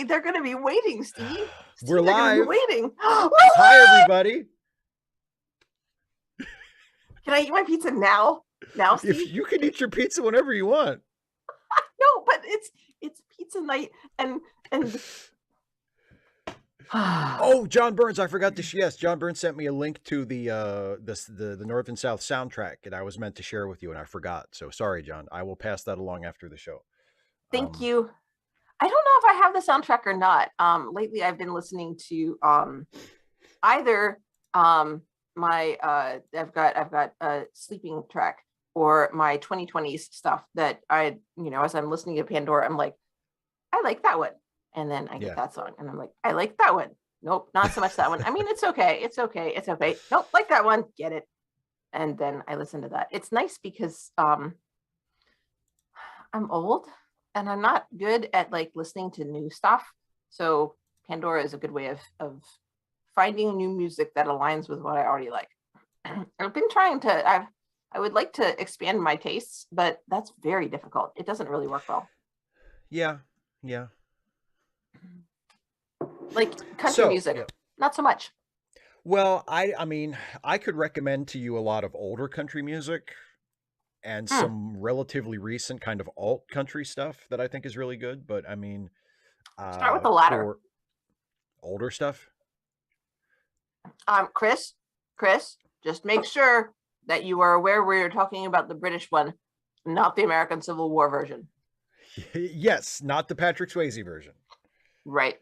They're going to be waiting, Steve. We're They're going to live. be waiting. Hi, everybody. Can I eat my pizza now? Now, Steve? If you can eat your pizza whenever you want. No, but it's pizza night, and Oh, John Burns! I forgot to. Yes, John Burns sent me a link to the North and South soundtrack, and I was meant to share with you, and I forgot. So sorry, John. I will pass that along after the show. Thank you. I don't know if I have the soundtrack or not. Lately I've been listening to either my I've got a sleeping track or my 2020s stuff that I, as I'm listening to Pandora, I'm like, I like that one. And then I get that song and I'm like, I like that one. Nope, not so much that one. I mean, it's okay. It's okay. It's okay. Nope, like that one. Get it. And then I listen to that. It's nice because I'm old and I'm not good at like listening to new stuff. So Pandora is a good way of finding new music that aligns with what I already like. I've been trying to, I would like to expand my tastes, but that's very difficult. It doesn't really work well. Yeah. Like country music, not so much. Well, I mean, I could recommend to you a lot of older country music and some relatively recent kind of alt country stuff that I think is really good. But I mean, start with the latter. For older stuff. Chris, just make sure that you are aware we're talking about the British one, not the American Civil War version. Yes, not the Patrick Swayze version. Right.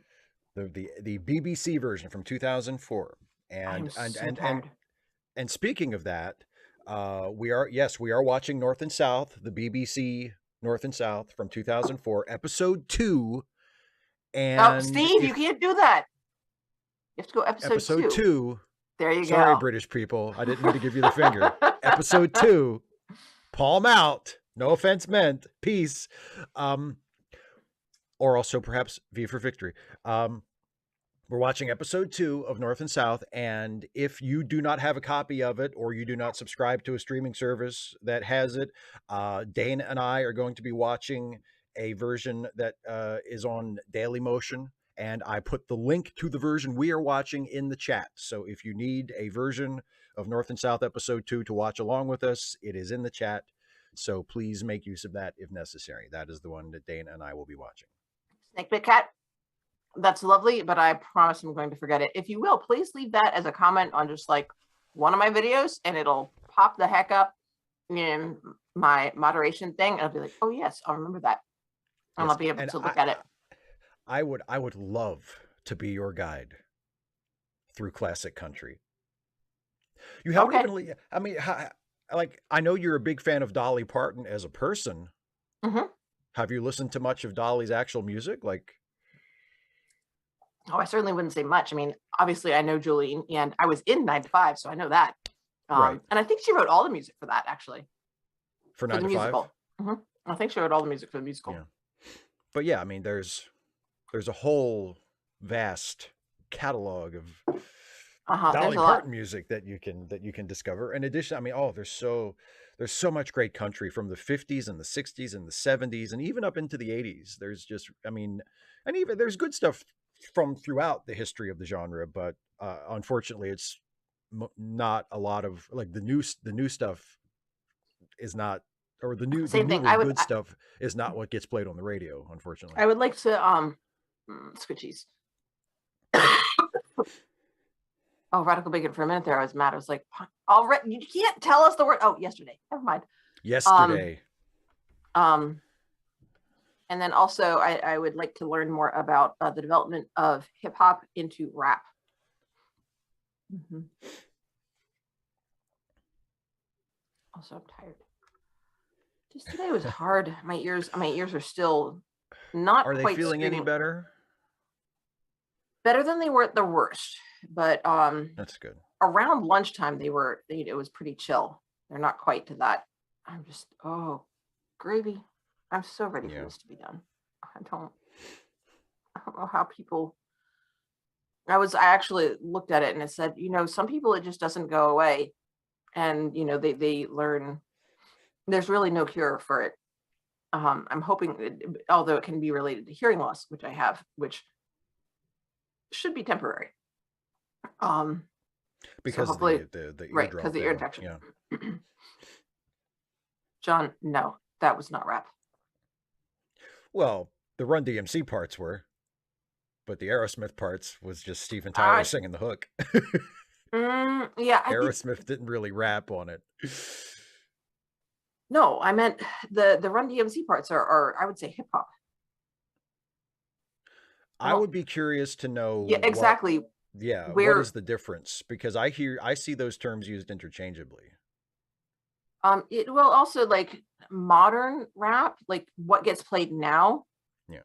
The BBC version from 2004. And speaking of that, we are watching North and South, the BBC North and South from 2004, episode 2. And Steve, you can't do that. You have to go episode 2. There you go. Sorry, British people. I didn't mean to give you the finger. Episode 2. Palm out. No offense meant. Peace. Or also perhaps V for victory. We're watching episode 2 of North and South, and if you do not have a copy of it or you do not subscribe to a streaming service that has it, Dana and I are going to be watching a version that is on Daily Motion, and I put the link to the version we are watching in the chat. So if you need a version of North and South episode 2 to watch along with us, it is in the chat. So please make use of that if necessary. That is the one that Dana and I will be watching. Snake Bit Cat. That's lovely, but I promise I'm going to forget it. If you will, please leave that as a comment on just like one of my videos, and it'll pop the heck up in my moderation thing. I'll be like, oh yes, I'll remember that. And I'll be able to look at it. I would love to be your guide through classic country. You haven't even, I mean, like, I know you're a big fan of Dolly Parton as a person. Mm-hmm. Have you listened to much of Dolly's actual music? Like, oh, I certainly wouldn't say much. I mean, obviously I know Jolene, and I was in 9 to 5, so I know that. Right. And I think she wrote all the music for that, actually. For 9 to 5? Musical. Mm-hmm. I think she wrote all the music for the musical. Yeah. But yeah, I mean, there's a whole vast catalog of Dolly Parton music that you can discover. In addition, I mean, there's so much great country from the 50s and the 60s and the 70s and even up into the 80s. There's just, I mean, and even there's good stuff from throughout the history of the genre, but unfortunately it's not a lot of, like, the new stuff is not, or the new good stuff is not what gets played on the radio, unfortunately. I would like to Switchies. Radical Bacon. For a minute there, I was mad. I was like, you can't tell us the word. Oh, yesterday. Never mind. Yesterday. And then also, I would like to learn more about the development of hip hop into rap. Mm-hmm. Also, I'm tired. Just today was hard. My ears are still not. Are they feeling any better? Better than they were at the worst, but that's good. Around lunchtime, it was pretty chill. They're not quite to that. I'm just gravy. I'm so ready for this to be done. I don't know how people. I actually looked at it and it said, some people it just doesn't go away, and they learn. There's really no cure for it. I'm hoping, although it can be related to hearing loss, which I have, which should be temporary. Because so hopefully, the right, because eardrop the ear thing. infection. Yeah. John, no, that was not rap. Well, the Run DMC parts were, but the Aerosmith parts was just Steven Tyler singing the hook. Yeah, Aerosmith didn't really rap on it. No, I meant the Run DMC parts are I would say hip hop. I would be curious to know. Yeah, exactly. What is the difference? Because I see those terms used interchangeably. It will also, like, modern rap, like what gets played now,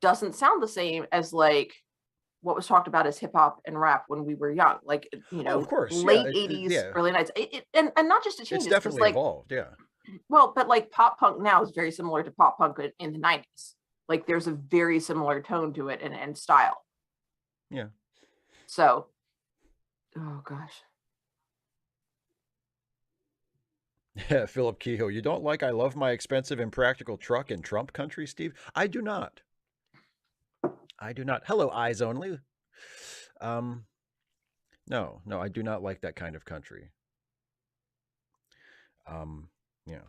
doesn't sound the same as like what was talked about as hip hop and rap when we were young, like, of course, late 80s, early 90s. And not just to change, it's definitely like, evolved. Yeah. Well, but like pop punk now is very similar to pop punk in the 90s. Like there's a very similar tone to it and style. Yeah. So, oh gosh. Yeah, Philip Kehoe, you don't like I love my expensive impractical truck in Trump country, Steve? I do not. I do not. Hello, eyes only. No, I do not like that kind of country. Yeah.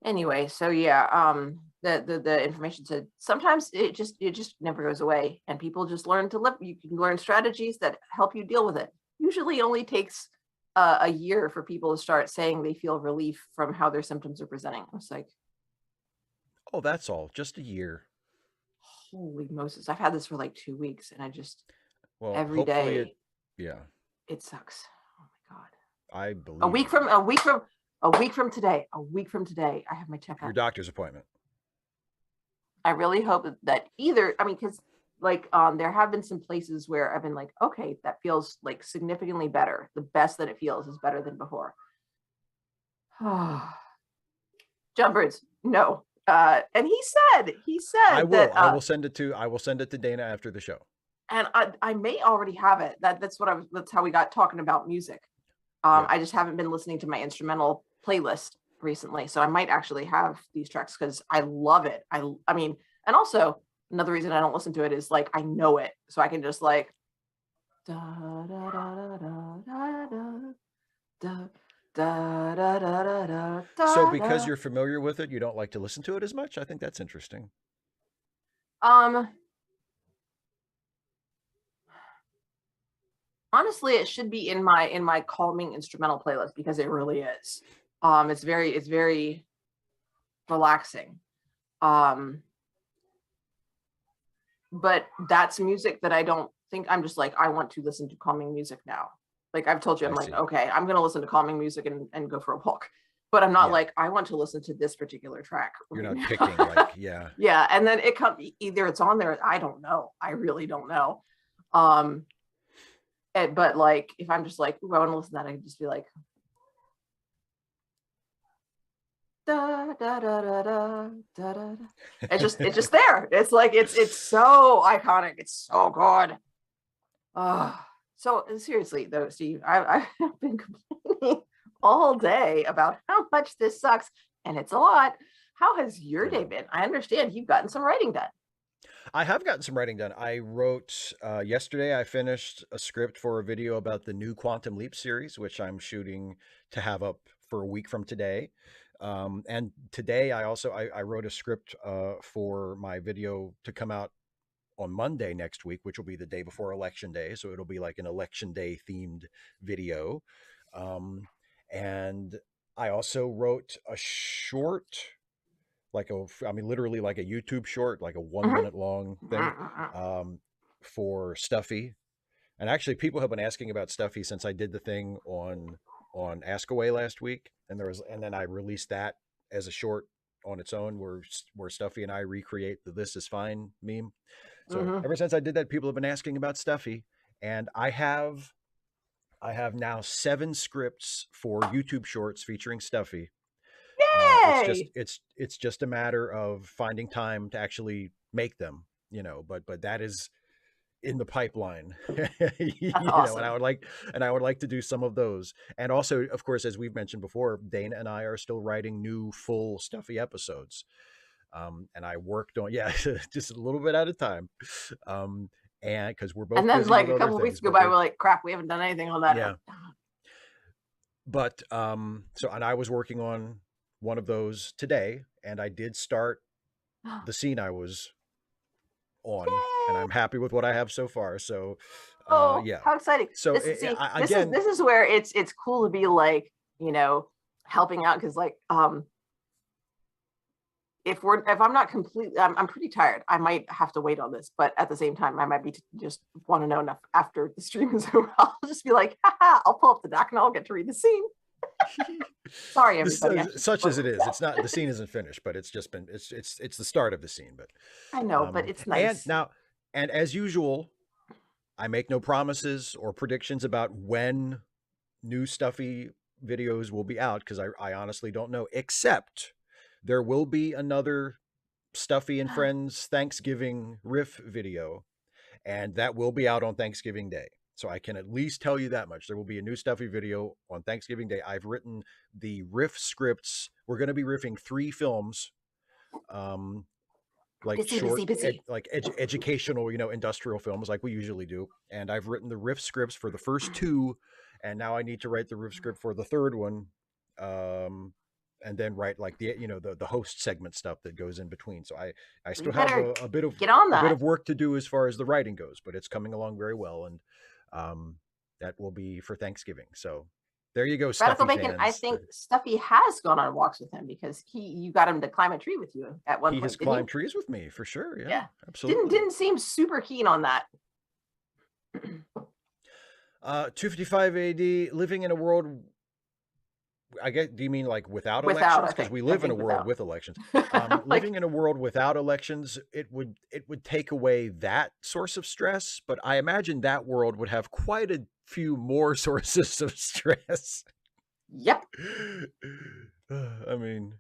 Anyway, so yeah, the information said sometimes it just never goes away, and people just learn to live. You can learn strategies that help you deal with it. Usually, only takes a year for people to start saying they feel relief from how their symptoms are presenting. I was like, oh, that's all. Just a year. Holy Moses! I've had this for like 2 weeks, and I just every hopefully day. It sucks. Oh my god! I believe a week from today. A week from today, I have my checkup. Your doctor's appointment. I really hope that either. I mean, because like there have been some places where I've been like, okay, that feels like significantly better. The best that it feels is better than before. Jumpers, no. And he said I will send it to Dana after the show. And I may already have it. That's how we got talking about music. I just haven't been listening to my instrumental playlist recently, so I might actually have these tracks because I love it. I mean, and also another reason I don't listen to it is like I know it, so I can just like da da da da da da da da da da. So because you're familiar with it, you don't like to listen to it as much? I think that's interesting. Honestly, it should be in my calming instrumental playlist because it really is. It's very relaxing. But that's music that I don't think I'm just like, I want to listen to calming music now. Like I've told you, I'm like, okay, I'm going to listen to calming music and go for a walk. But I'm not like, I want to listen to this particular track. You're not picking like, yeah. Yeah. And then it comes, either it's on there. I don't know. I really don't know. But like, if I'm just like, ooh, I want to listen to that, I can just be like, da, da, da, da, da, da, da. It's just there. It's like, it's so iconic. It's so good. So seriously though, Steve, I've been complaining all day about how much this sucks, and it's a lot. How has your day been? I understand you've gotten some writing done. I have gotten some writing done. I wrote yesterday. I finished a script for a video about the new Quantum Leap series, which I'm shooting to have up for a week from today. And today I wrote a script for my video to come out on Monday next week, which will be the day before Election Day. So it'll be like an Election Day themed video. And I also wrote a short, literally like a YouTube short, like a 1 minute long thing for Stuffy. And actually people have been asking about Stuffy since I did the thing on Askaway last week. And then I released that as a short on its own where Stuffy and I recreate the "This is fine" meme. So ever since I did that, people have been asking about Stuffy, and I have now 7 scripts for YouTube shorts featuring Stuffy. Yay! It's just a matter of finding time to actually make them, but that is in the pipeline. Awesome. And I would like to do some of those. And also, of course, as we've mentioned before, Dana and I are still writing new full stuffy episodes. And I worked on, just a little bit at a time. And because we're both and then busy like with a other couple of weeks things, go but by, we're like, crap, we haven't done anything on that. yeah. But so, and I was working on one of those today, and I did start the scene I was on. Yay! And I'm happy with what I have so far. So yeah, how exciting. so This is where it's cool to be like, helping out, because like if I'm not completely, I'm pretty tired, I might have to wait on this, but at the same time I might be just want to know enough after the stream is over. I'll just be like, haha, I'll pull up the doc and I'll get to read the scene. Sorry everybody. Such as it is, it's not, the scene isn't finished, but it's just been, it's the start of the scene. But I know, but it's nice. And as usual, I make no promises or predictions about when new stuffy videos will be out, because I honestly don't know, except there will be another Stuffy and Friends Thanksgiving riff video, and that will be out on Thanksgiving Day. So I can at least tell you that much. There will be a new Stuffy video on Thanksgiving Day. I've written the riff scripts. We're going to be riffing 3 films, like busy. Educational, industrial films like we usually do. And I've written the riff scripts for the first 2, and now I need to write the riff script for the 3rd one. And then write like the host segment stuff that goes in between. So I still have a bit of work to do as far as the writing goes, but it's coming along very well, and that will be for Thanksgiving. So there you go, Stuffy fans. Bacon. I think Stuffy has gone on walks with him, because you got him to climb a tree with you at one point. He has climbed trees with me for sure. Yeah, absolutely. Didn't seem super keen on that. 255 AD, living in a world, I guess, do you mean like without elections? Because we live in a world with elections. Living in a world without elections, it would take away that source of stress, but I imagine that world would have quite a few more sources of stress. Yep. I mean,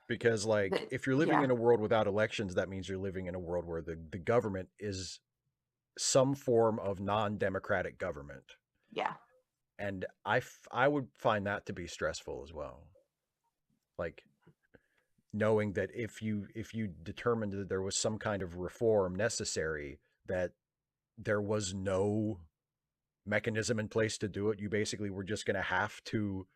because like if you're living in a world without elections, that means you're living in a world where the government is some form of non-democratic government. Yeah. And I would find that to be stressful as well. Like knowing that if you determined that there was some kind of reform necessary, that there was no mechanism in place to do it, you basically were just going to have to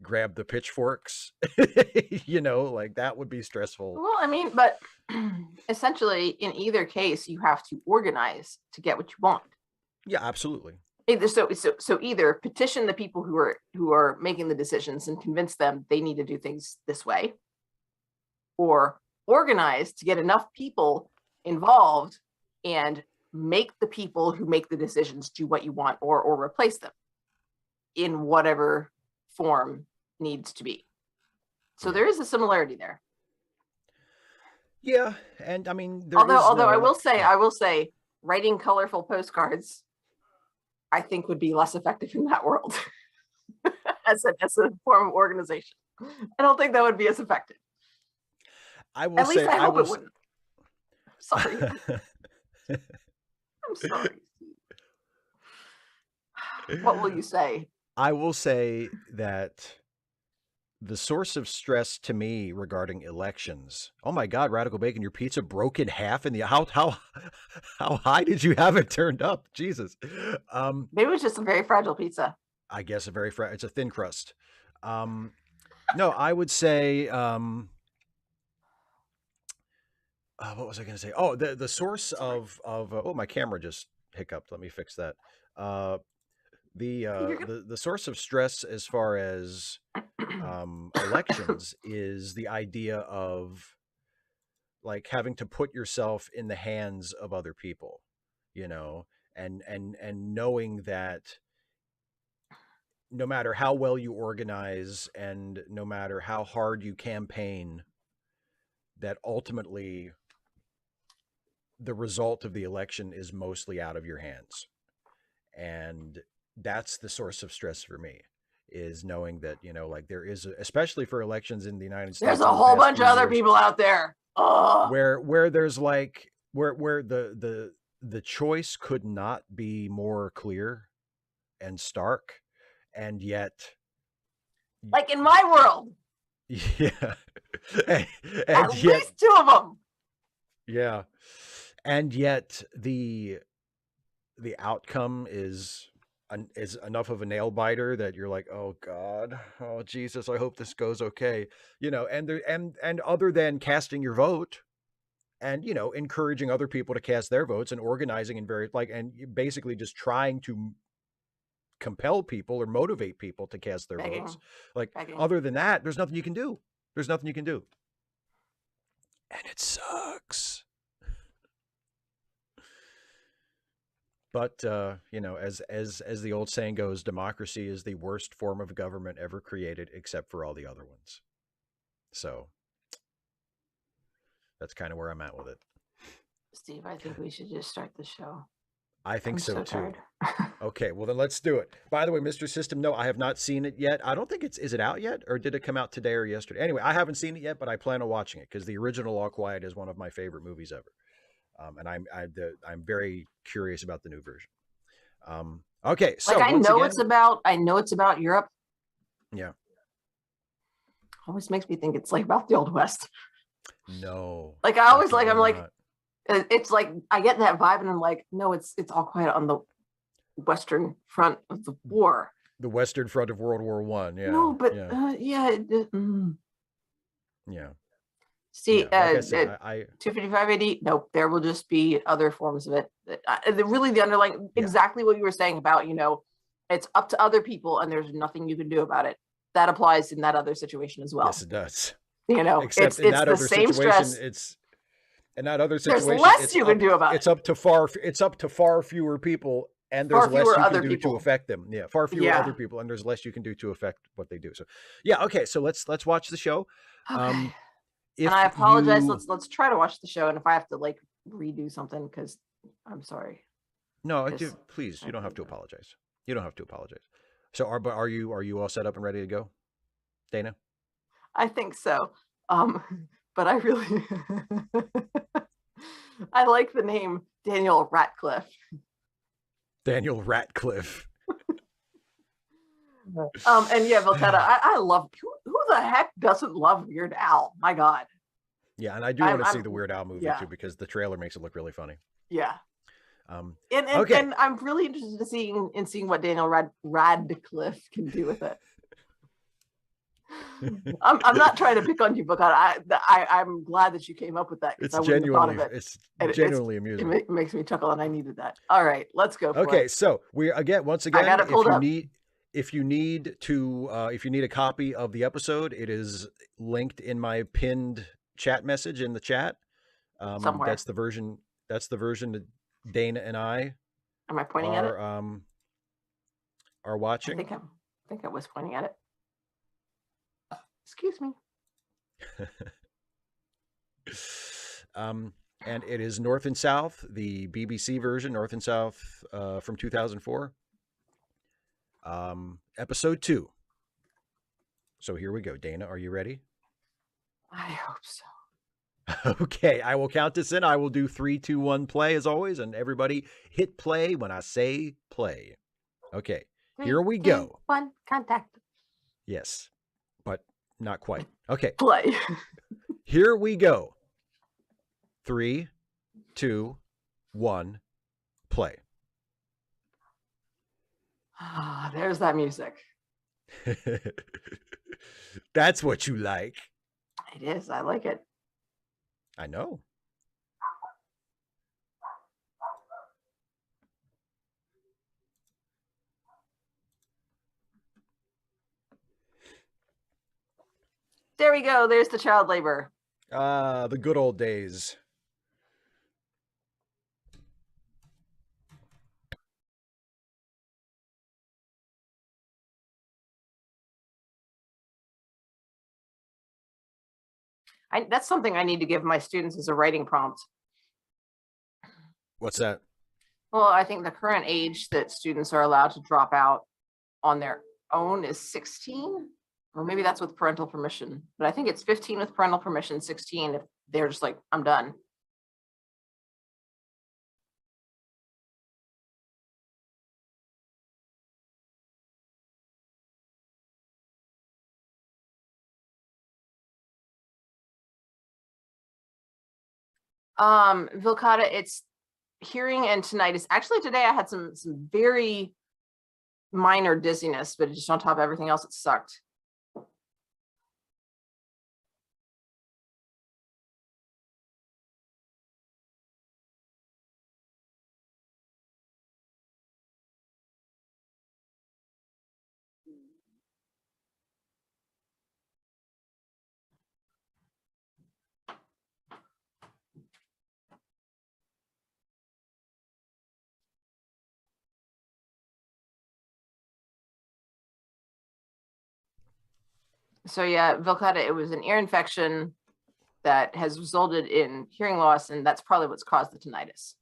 grab the pitchforks, like that would be stressful. Well, I mean, but essentially in either case, you have to organize to get what you want. Yeah, absolutely. So either petition the people who are making the decisions and convince them they need to do things this way, or organize to get enough people involved and make the people who make the decisions do what you want, or replace them in whatever form needs to be. So there is a similarity there. Yeah, and I mean, although I will say, writing colorful postcards, I think, would be less effective in that world as a form of organization. I don't think that would be as effective. I will say, I hope it wouldn't. Sorry. I'm sorry. What will you say? I will say that the source of stress to me regarding elections. Oh my God, Radical Bacon, your pizza broke in half in the how high did you have it turned up? Jesus. Maybe it was just a very fragile pizza. I guess it's a thin crust. No, I would say what was I going to say? Oh, the source of oh, my camera just hiccuped. Let me fix that. The source of stress as far as elections is the idea of like having to put yourself in the hands of other people, and knowing that no matter how well you organize and no matter how hard you campaign, that ultimately the result of the election is mostly out of your hands. And that's the source of stress for me, is knowing that, like there is, especially for elections in the United States, there's a whole bunch of other people out there where there's like, where the the choice could not be more clear and stark, and yet, like in my world, yeah, and at yet, least 2 of them. Yeah, and yet the outcome is enough of a nail biter that you're like, oh God, oh Jesus, I hope this goes okay. And there and other than casting your vote and encouraging other people to cast their votes and organizing and basically just trying to compel people or motivate people to cast their votes. Begging. Other than that, there's nothing you can do. There's nothing you can do. And it sucks. But as the old saying goes, democracy is the worst form of government ever created, except for all the other ones. So that's kind of where I'm at with it. Steve, I think we should just start the show. I think so too. Okay, well then let's do it. By the way, Mr. System, no, I have not seen it yet. I don't think is it out yet, or did it come out today or yesterday? Anyway, I haven't seen it yet, but I plan on watching it because the original All Quiet is one of my favorite movies ever. And I'm very curious about the new version. Okay, so I know it's about Europe. Yeah. Always makes me think it's like about the Old West. No. I always I'm like, it's like I get that vibe, and I'm like, no, it's All Quiet on the Western Front of the war. The Western Front of World War I. Yeah. No, but yeah. Yeah. See, like I said, 255 AD, nope, there will just be other forms of it. Really, the underlying, exactly what you were saying about, it's up to other people and there's nothing you can do about it. That applies in that other situation as well. Yes, it does. Except in that other situation, in that other situation, there's less you can do about it. It's up to far fewer people, and there's less you can do to affect them. Yeah, far fewer other people, and there's less you can do to affect what they do. So, okay, so let's watch the show. Okay. And I apologize. Let's try to watch the show, and if I have to redo something, because I'm sorry. No, please, you don't have to apologize. You don't have to apologize. So, are you all set up and ready to go, Dana? I think so. But I really I like the name Daniel Radcliffe. Daniel Radcliffe. And yeah, Voltetta, I love, who the heck doesn't love Weird Al? My God. Yeah, and I do want to see the Weird Al movie too, because the trailer makes it look really funny. Yeah. And I'm really interested in seeing what Daniel Radcliffe can do with it. I'm not trying to pick on you, but I'm glad that you came up with that. It's genuinely, amusing. It makes me chuckle, and I needed that. All right, let's go. Okay, so once again, if you need a copy of the episode, it is linked in my pinned chat message in the chat. Somewhere. That's the version that Dana and I. Am I pointing at it? Are watching. I think I was pointing at it. Excuse me. And it is North and South, the BBC version, North and South, from 2004. Episode 2. So here we go. Dana, are you ready? I hope so. Okay, I will count this in. I will do 3, 2, 1, play as always, and everybody hit play when I say play. Okay, 3, here we go. 2, 1, contact. Yes, but not quite. Okay. Play. Here we go. 3, 2, 1, play. Ah, there's that music. That's what you like. It is. I like it. I know. There we go. There's the child labor. The good old days. That's something I need to give my students as a writing prompt. What's that? Well, I think the current age that students are allowed to drop out on their own is 16, or maybe that's with parental permission. But I think it's 15 with parental permission, 16 if they're just like, I'm done. Vilcata, it's hearing and tinnitus. Actually, today I had some very minor dizziness, but just on top of everything else, it sucked. So yeah, Vilcata, it was an ear infection that has resulted in hearing loss, and that's probably what's caused the tinnitus.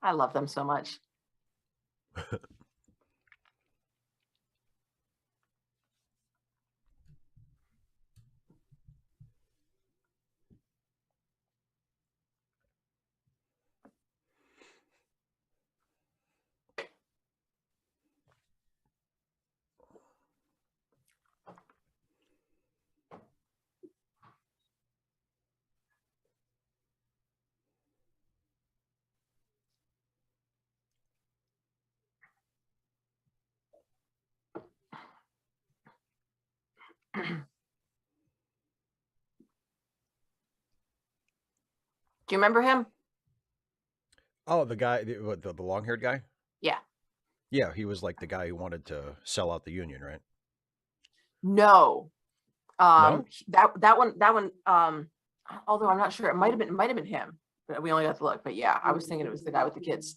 I love them so much. Do you remember him? Oh, the guy, the long-haired guy? Yeah. Yeah, he was like the guy who wanted to sell out the union, right? No. No? That one, although I'm not sure, it might have been him, but we only got to look. But yeah, I was thinking it was the guy with the kids.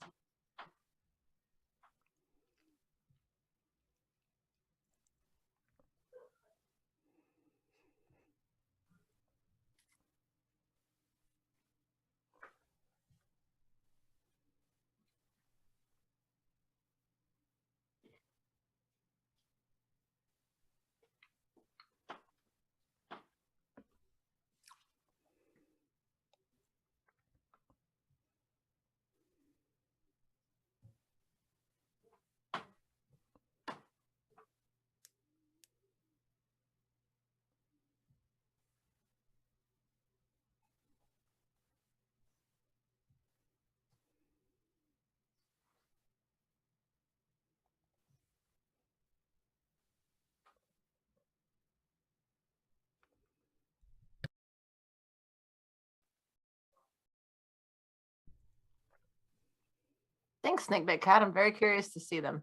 Thanks, Snakebit Cat. I'm very curious to see them.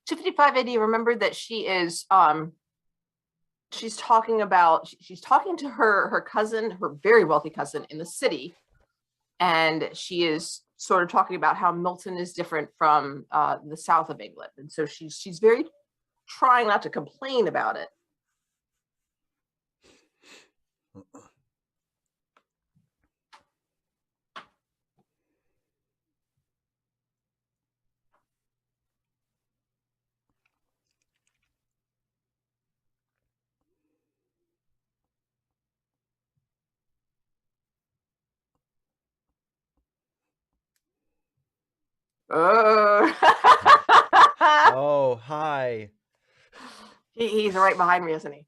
$255.80. Remember that she is she's talking to her cousin, her very wealthy cousin in the city, and she is sort of talking about how Milton is different from the south of England, and so she's very trying not to complain about it. Oh, Oh, hi. he's right behind me, isn't he?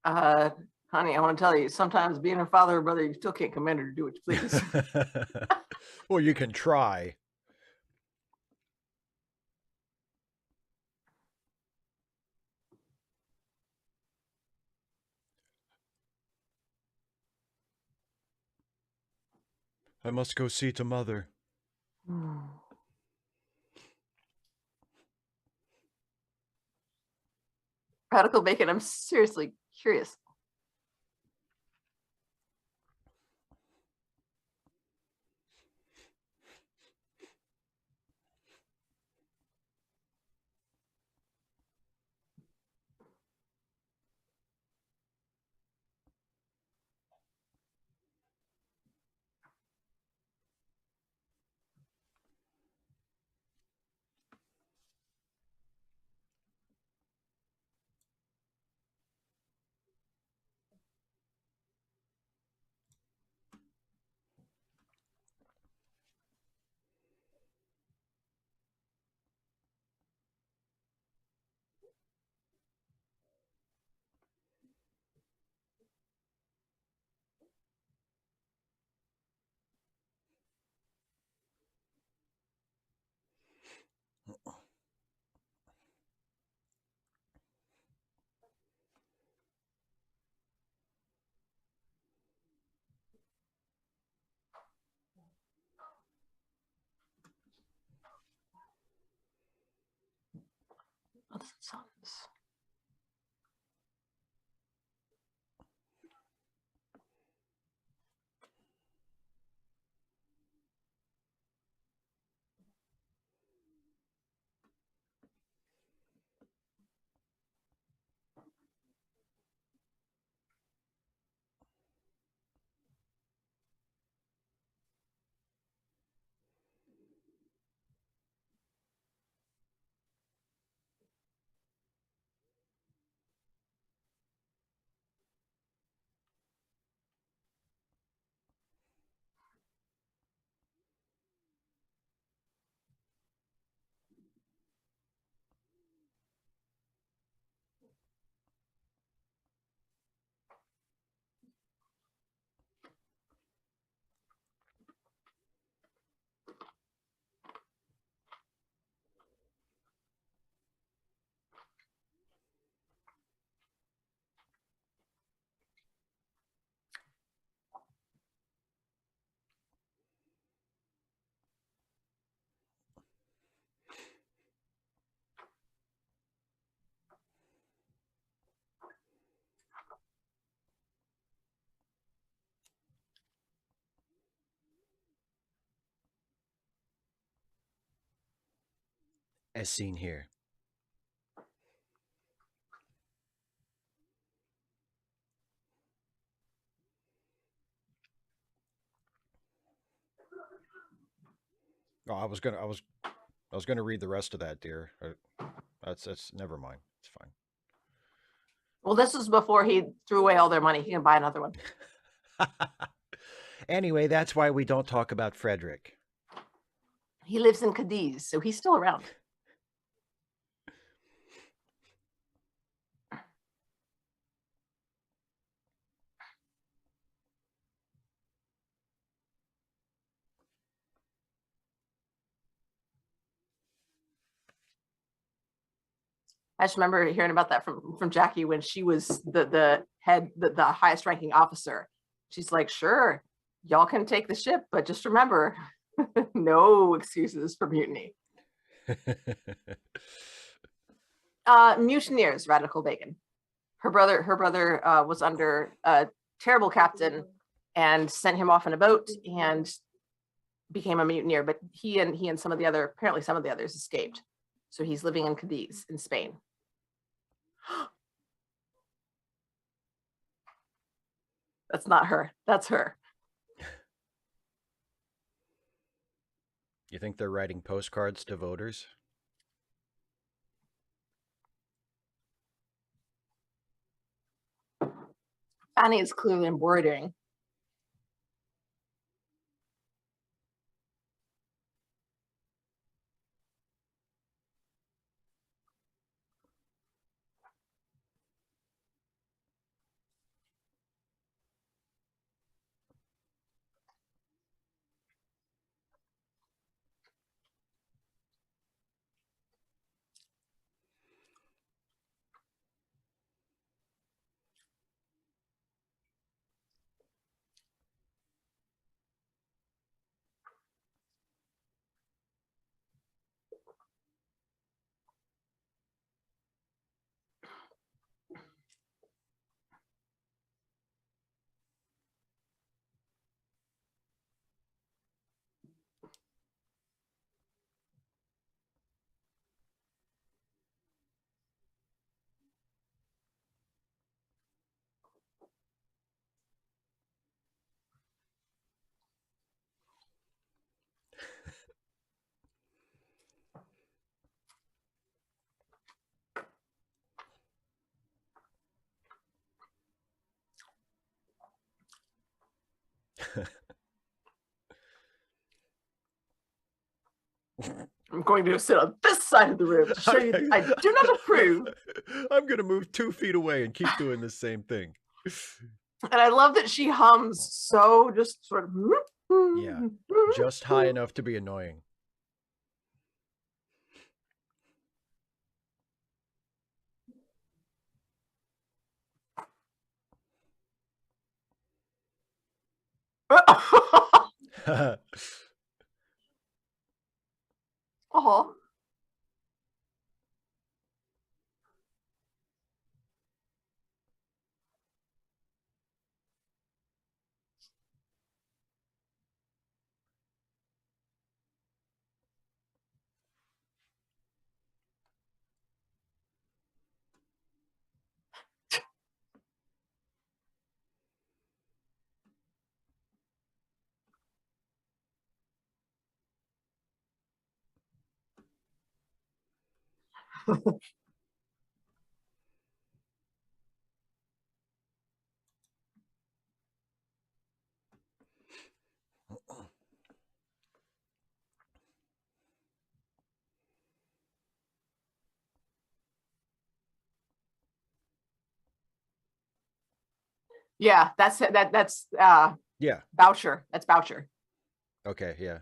Uh, honey, I want to tell you, sometimes being a father or brother, you still can't command her to do what you please. Well, you can try. I must go see to mother. Radical bacon, I'm seriously curious. What does it sound? As seen here. Oh, I was gonna read the rest of that, dear. That's never mind. It's fine. Well, this was before he threw away all their money. He can buy another one. Anyway, that's why we don't talk about Frederick. He lives in Cadiz, so he's still around. I just remember hearing about that from Jackie when she was the head, the highest ranking officer. She's like, sure, y'all can take the ship, but just remember, no excuses for mutiny. Mutineers, Radical Bacon. Her brother was under a terrible captain and sent him off in a boat and became a mutineer. But he and some of the others escaped. So he's living in Cadiz in Spain. That's not her. That's her. You think they're writing postcards to voters? Annie is clearly embroidering. I'm going to sit on this side of the room to show you that I do not approve. I'm going to move 2 feet away and keep doing the same thing. And I love that she hums so just sort of. Yeah, just high enough to be annoying. Oh. Yeah, that's yeah. Boucher. That's Boucher. Okay, yeah.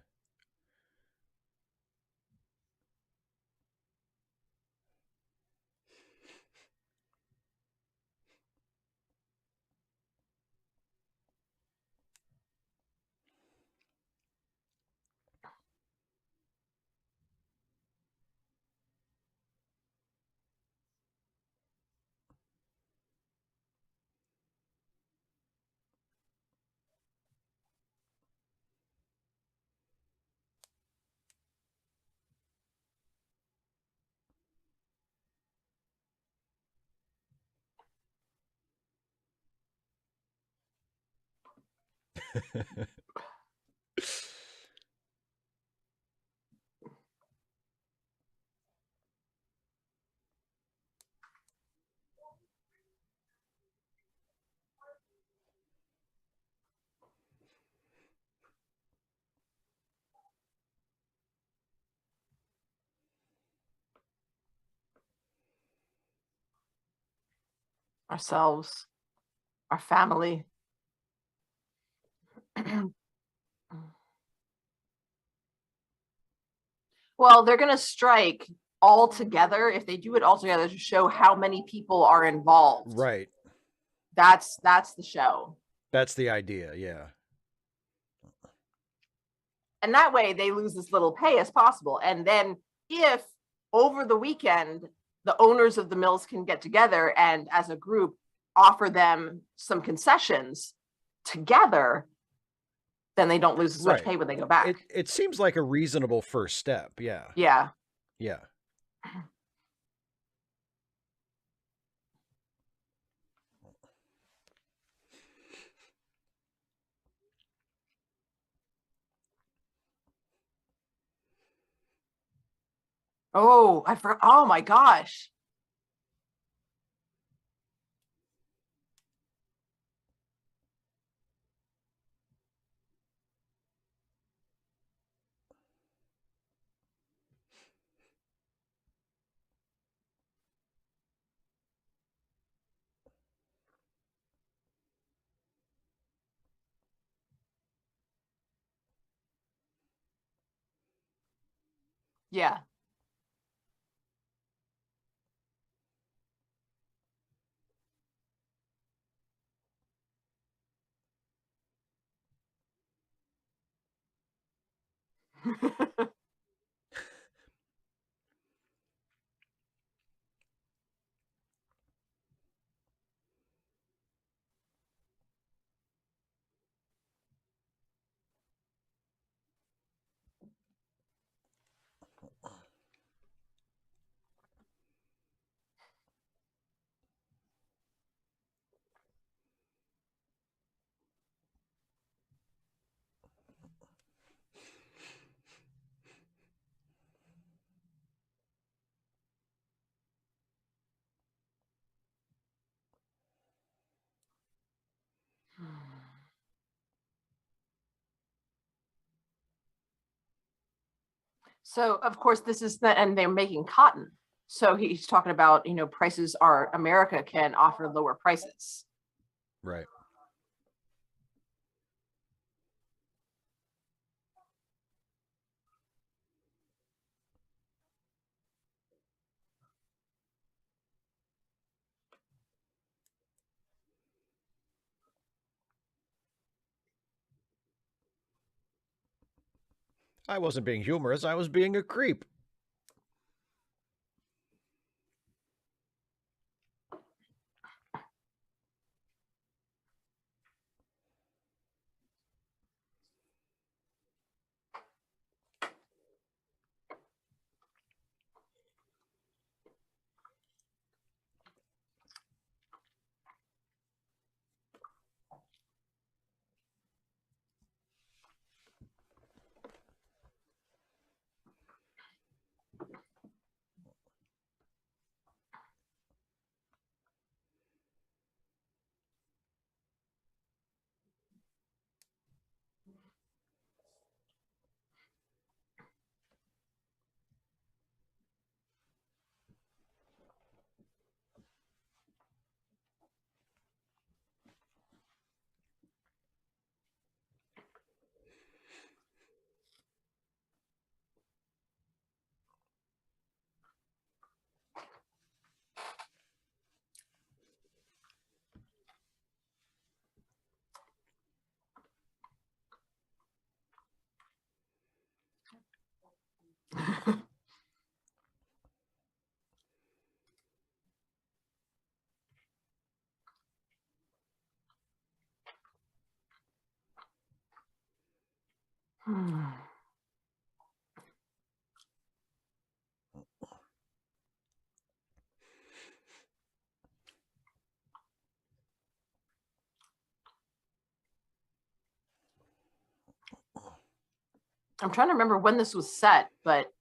Ourselves, our family. Well, they're going to strike all together. If they do it all together to show how many people are involved. Right. That's the show. That's the idea, yeah. And that way they lose as little pay as possible. And then if over the weekend, the owners of the mills can get together and as a group offer them some concessions together, then they don't lose as much pay when they go back. It seems like a reasonable first step. Yeah. Yeah. Yeah. Oh, I forgot. Oh my gosh. Yeah. So of course this is the, and they're making cotton. So he's talking about, prices are, America can offer lower prices. Right. I wasn't being humorous. I was being a creep. I'm trying to remember when this was set, but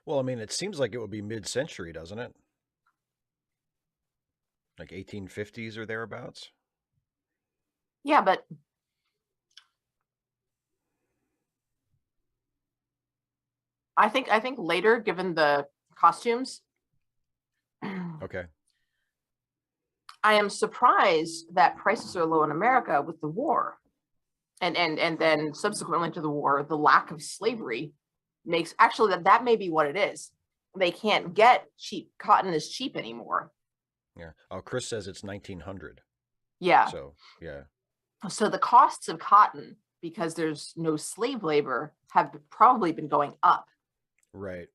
Well, I mean, it seems like it would be mid-century, doesn't it? Like 1850s or thereabouts. yeah, but I think later, given the costumes. Okay. I am surprised that prices are low in America with the war. And then subsequently to the war, the lack of slavery makes actually that may be what it is. They can't get cheap cotton is cheap anymore. Yeah. Oh, Chris says it's 1900. Yeah. So, yeah. So the costs of cotton, because there's no slave labor, have probably been going up. Right.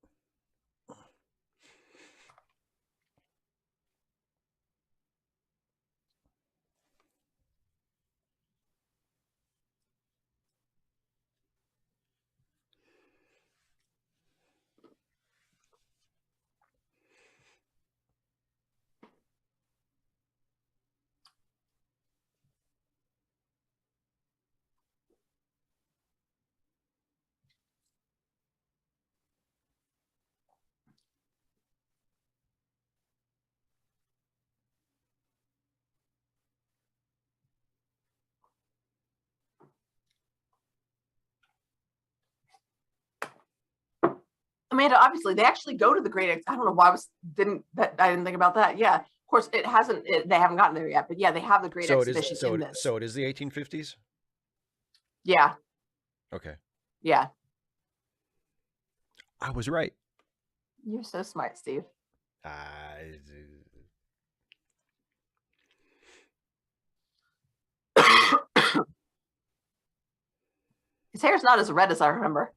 Amanda, obviously, they actually go to the Great. I don't know why I didn't think about that. Yeah, of course, it hasn't. They haven't gotten there yet, but yeah, they have the Great Exhibition in this. So it is the 1850s. Yeah. Okay. Yeah. I was right. You're so smart, Steve. His hair's not as red as I remember.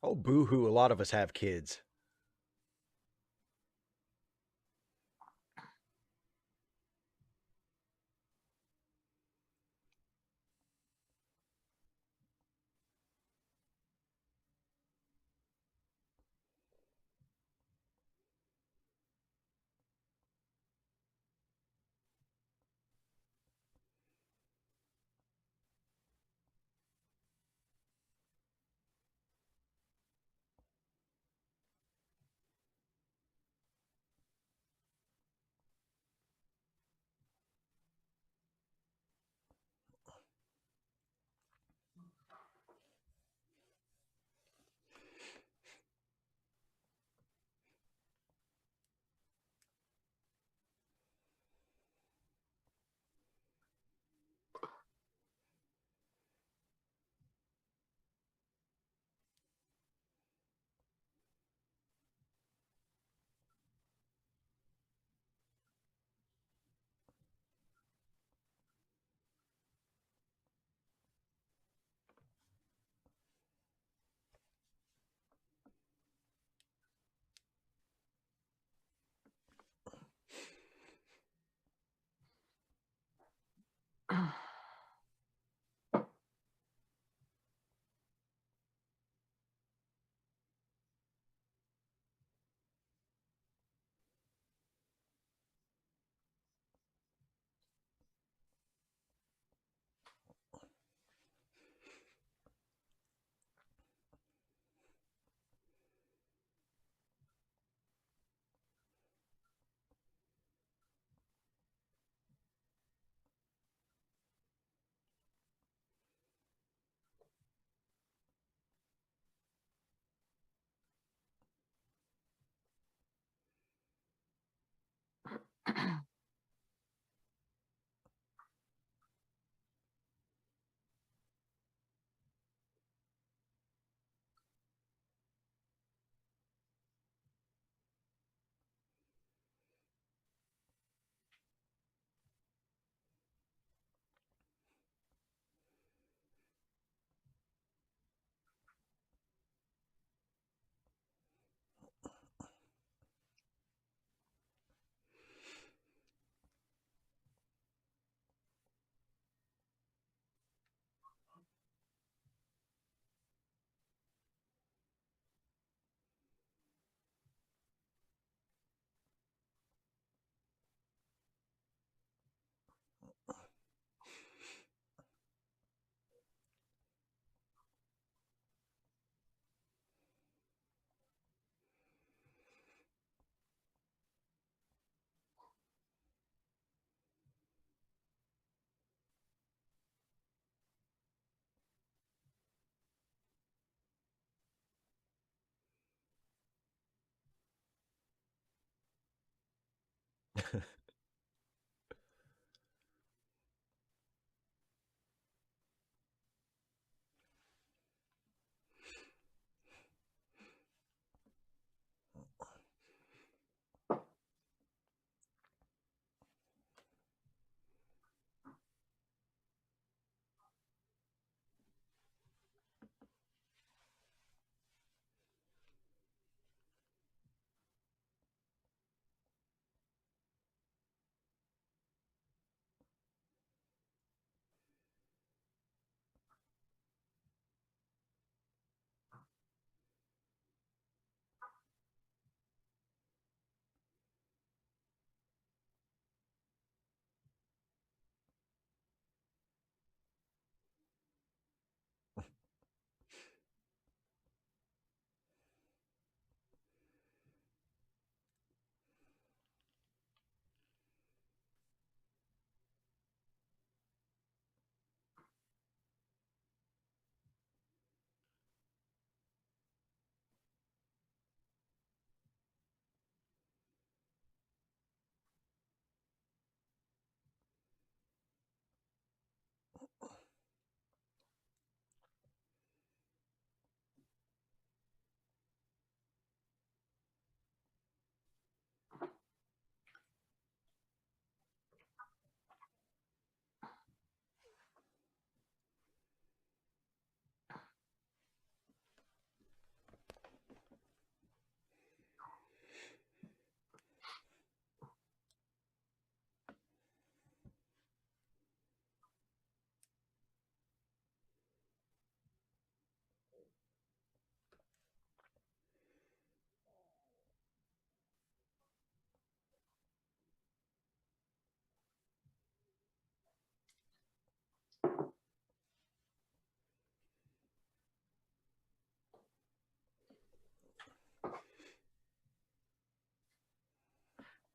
Oh, boo-hoo, a lot of us have kids.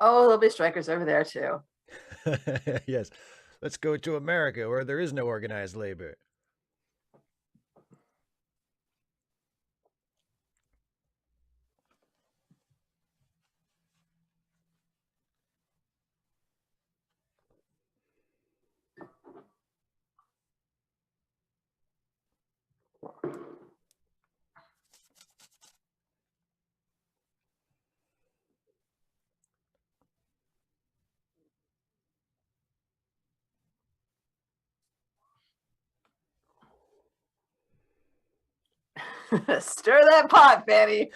Oh, there'll be strikers over there too. Yes. Let's go to America where there is no organized labor. Stir that pot, Fanny.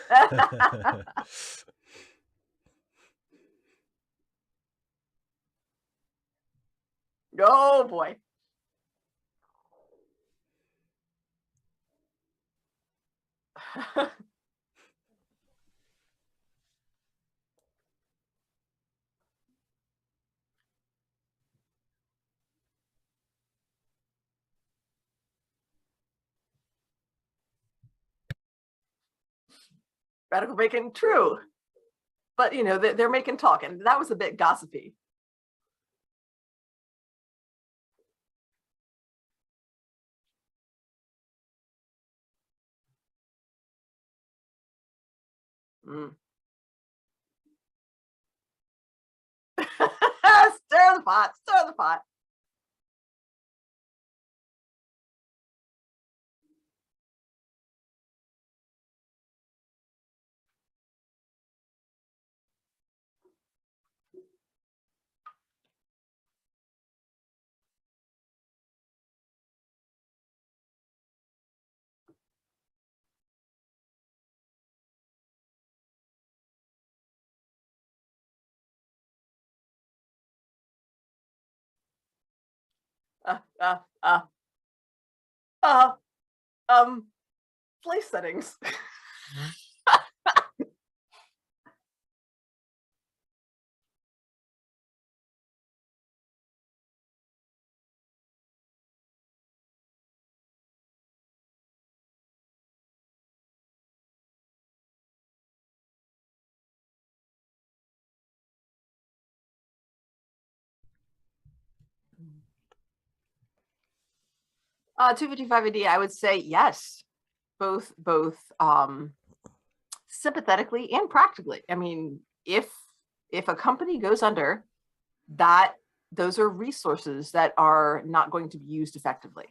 Oh boy. Radical bacon, true. But you know, they're making talk, and that was a bit gossipy. Mm. Stir the pot, stir the pot. Uh, uh, uh, uh, place settings. Mm. 255 AD, I would say yes, both sympathetically and practically. I mean, if a company goes under, that those are resources that are not going to be used effectively.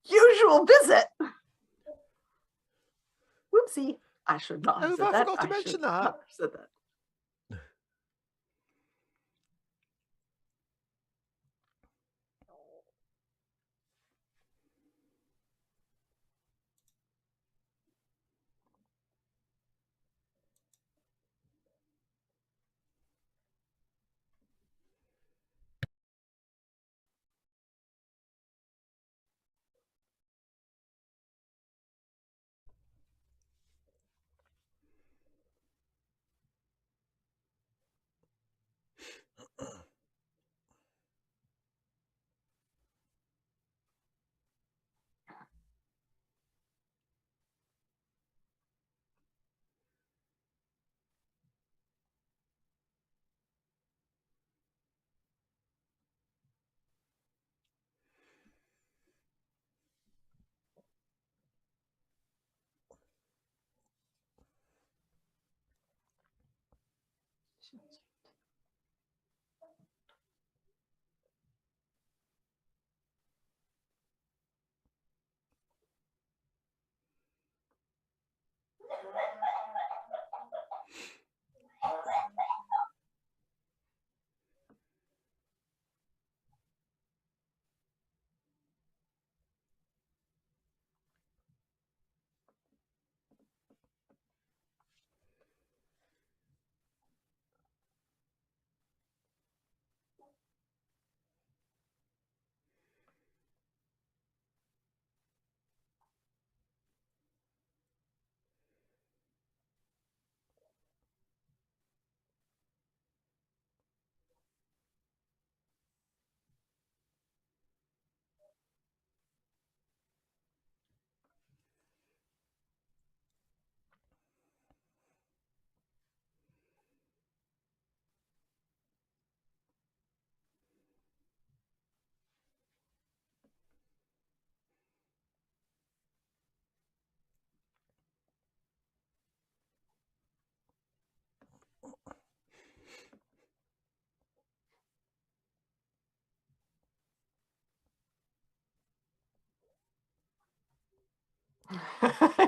Usual visit. Whoopsie. I should not have said that. I forgot to mention that. Not have said that.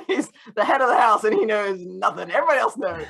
He's the head of the house and he knows nothing. Everybody else knows.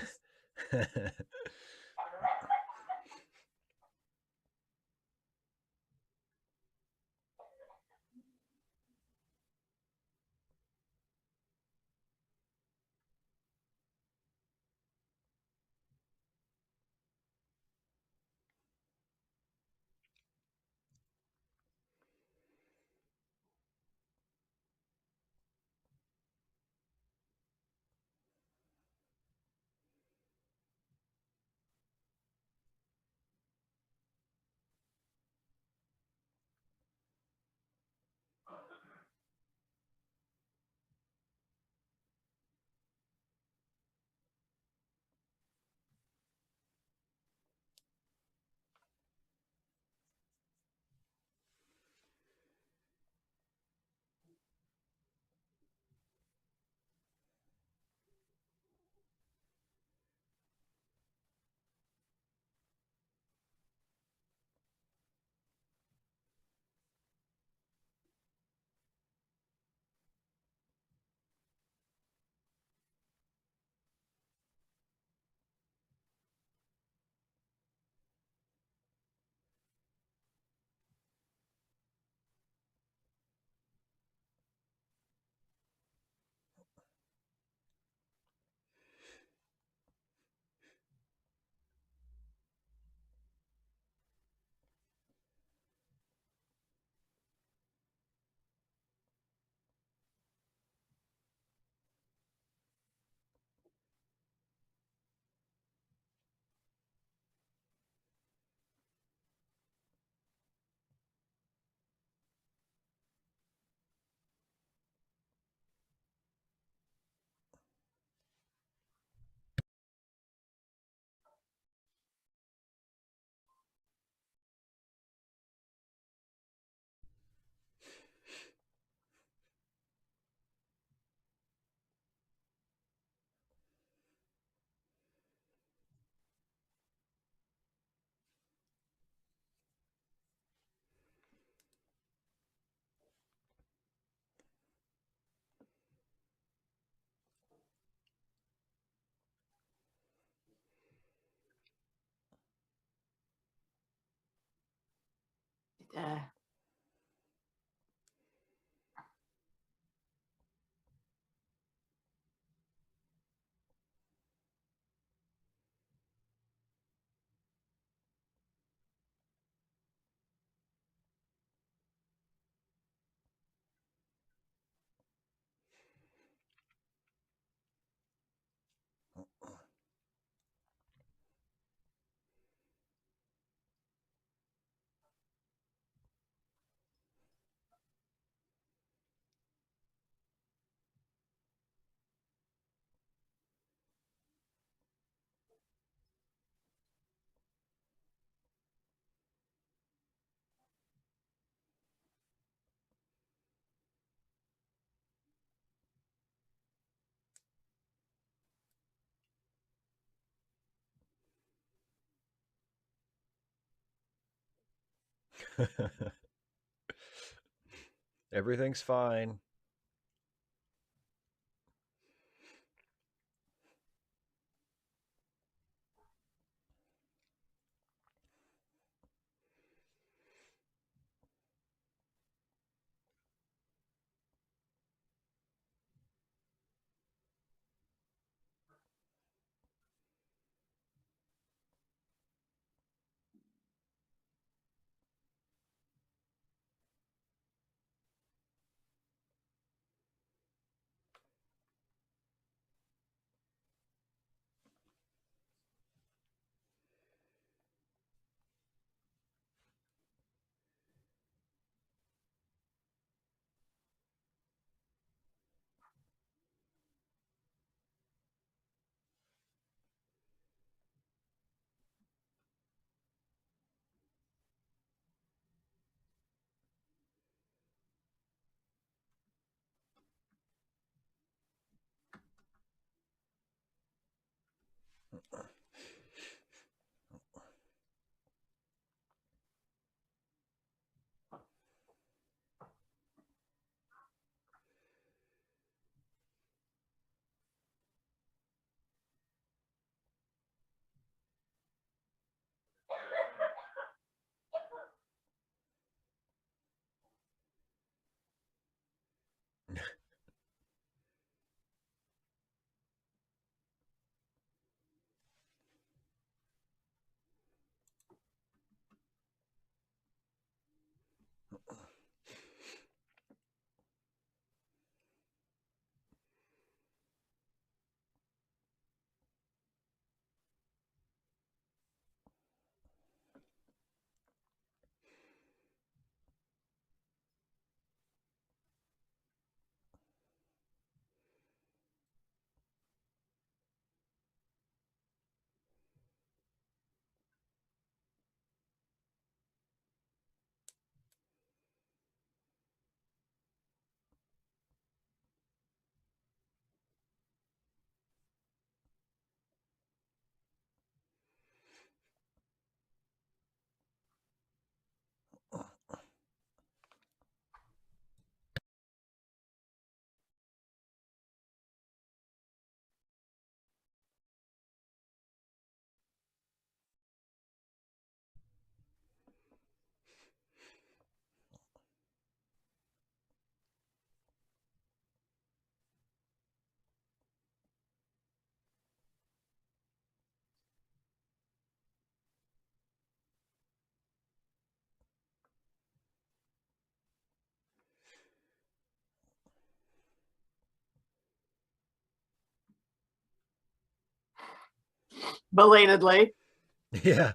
Uh, Everything's fine. Belatedly. Yeah.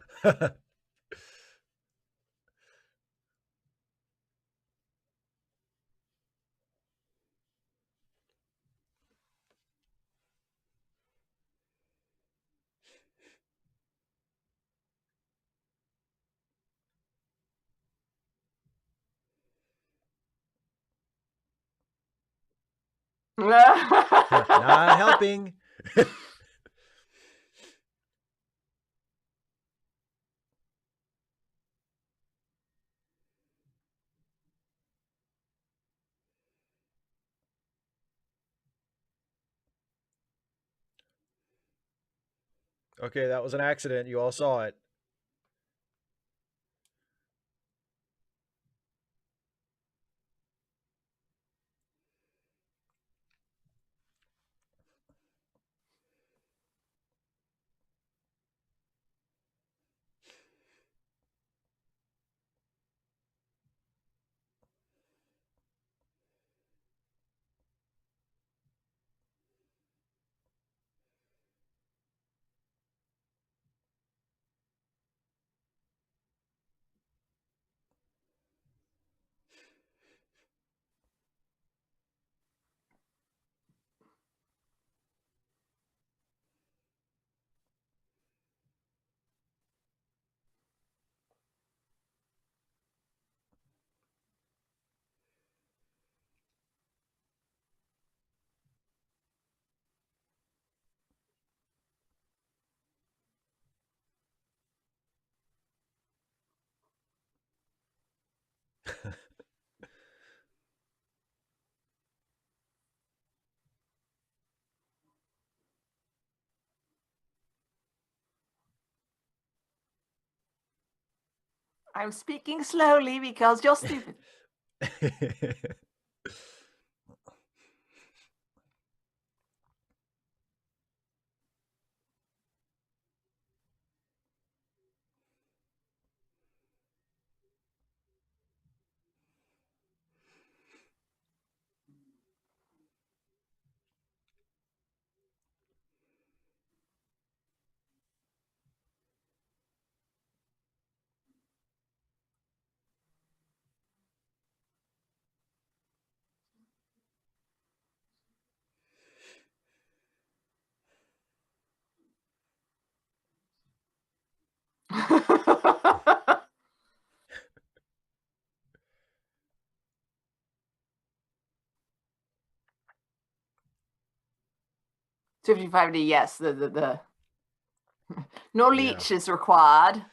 Not helping. Okay, that was an accident. You all saw it. I'm speaking slowly because you're stupid. $55 yes. The no leech is required.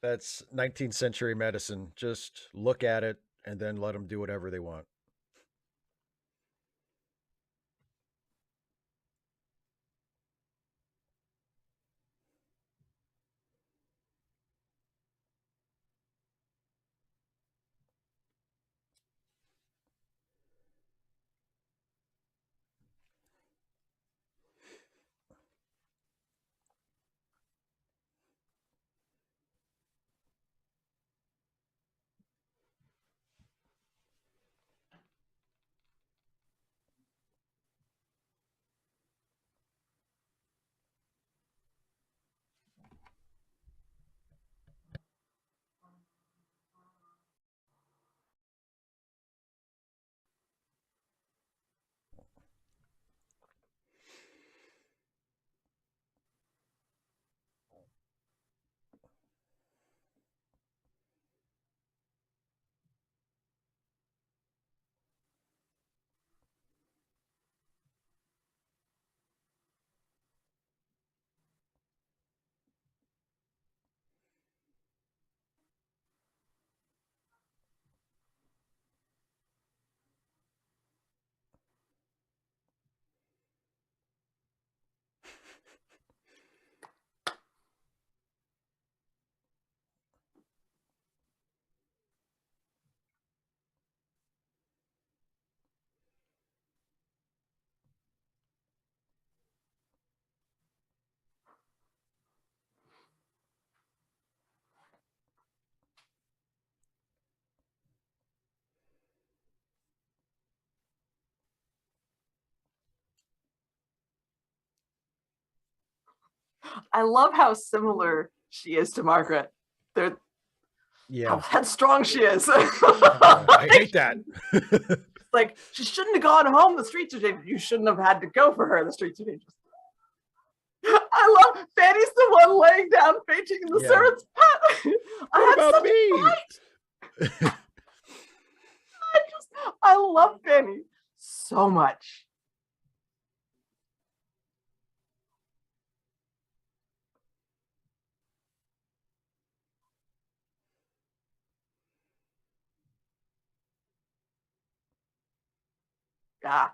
That's 19th century medicine. Just look at it and then let them do whatever they want. I love how similar she is to Margaret. They're how headstrong she is. I hate that. Like, she shouldn't have gone home. The streets are dangerous. You shouldn't have had to go for her. The streets are dangerous. I love Fanny's the one laying down fainting in the servant's pet. What about me? I love Fanny so much. Yeah.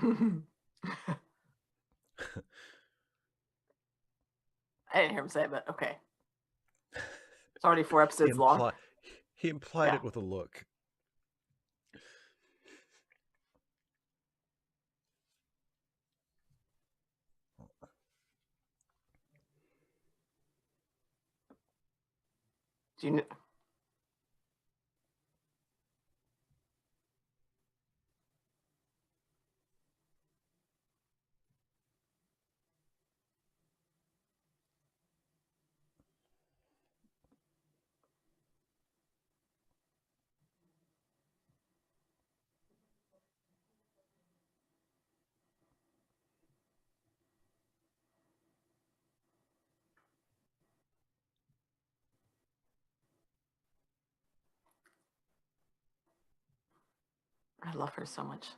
I didn't hear him say it, but okay. It's already 4 episodes long. He implied it with a look. Do you know? I love her so much.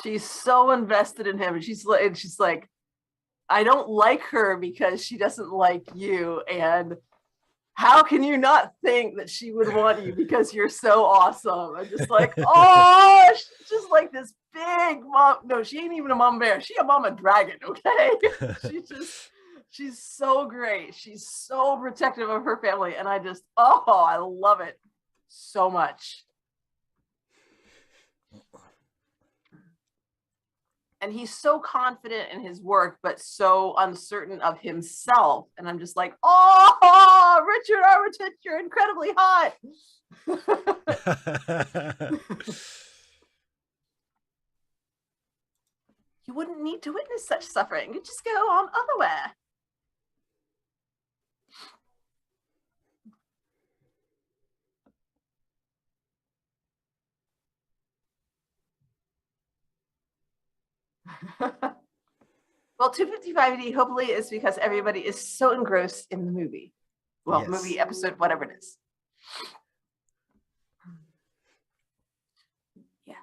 She's so invested in him, and she's like, I don't like her because she doesn't like you, and how can you not think that she would want you because you're so awesome? I'm just like, oh, she's just like this big mom. No, she ain't even a mama bear. She a mama dragon, okay? She's so great. She's so protective of her family. And I love it so much. And he's so confident in his work, but so uncertain of himself. And I'm just like, oh, Richard Armitage, you're incredibly hot. You wouldn't need to witness such suffering. You'd just go on otherwhere. Well, 255D hopefully is because everybody is so engrossed in the movie. Well, yes. Movie, episode, whatever it is. Yeah.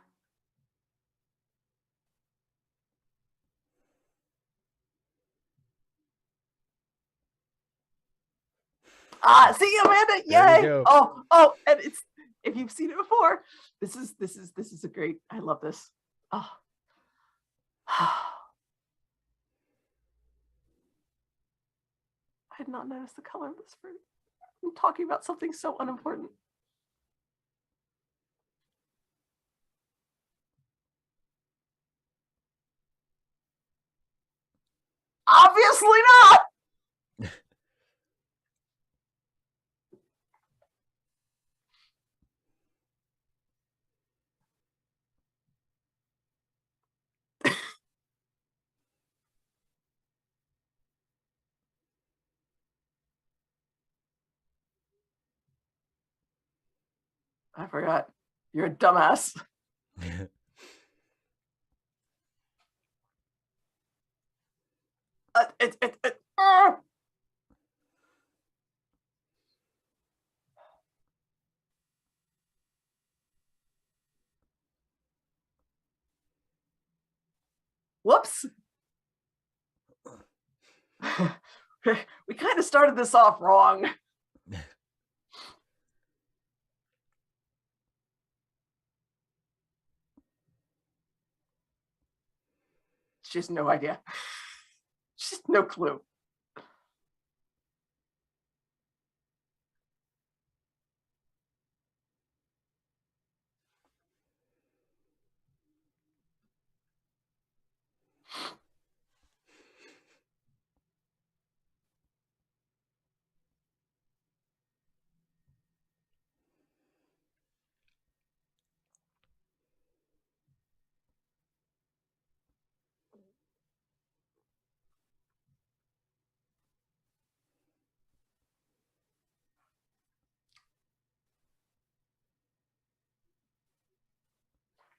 See, Amanda, yay! Oh, and it's, if you've seen it before, this is a great, I love this. Oh. I had not noticed the color of this fruit. I'm talking about something so unimportant. Obviously not. I forgot. You're a dumbass. Whoops. We kind of started this off wrong. She has no idea. She's no clue.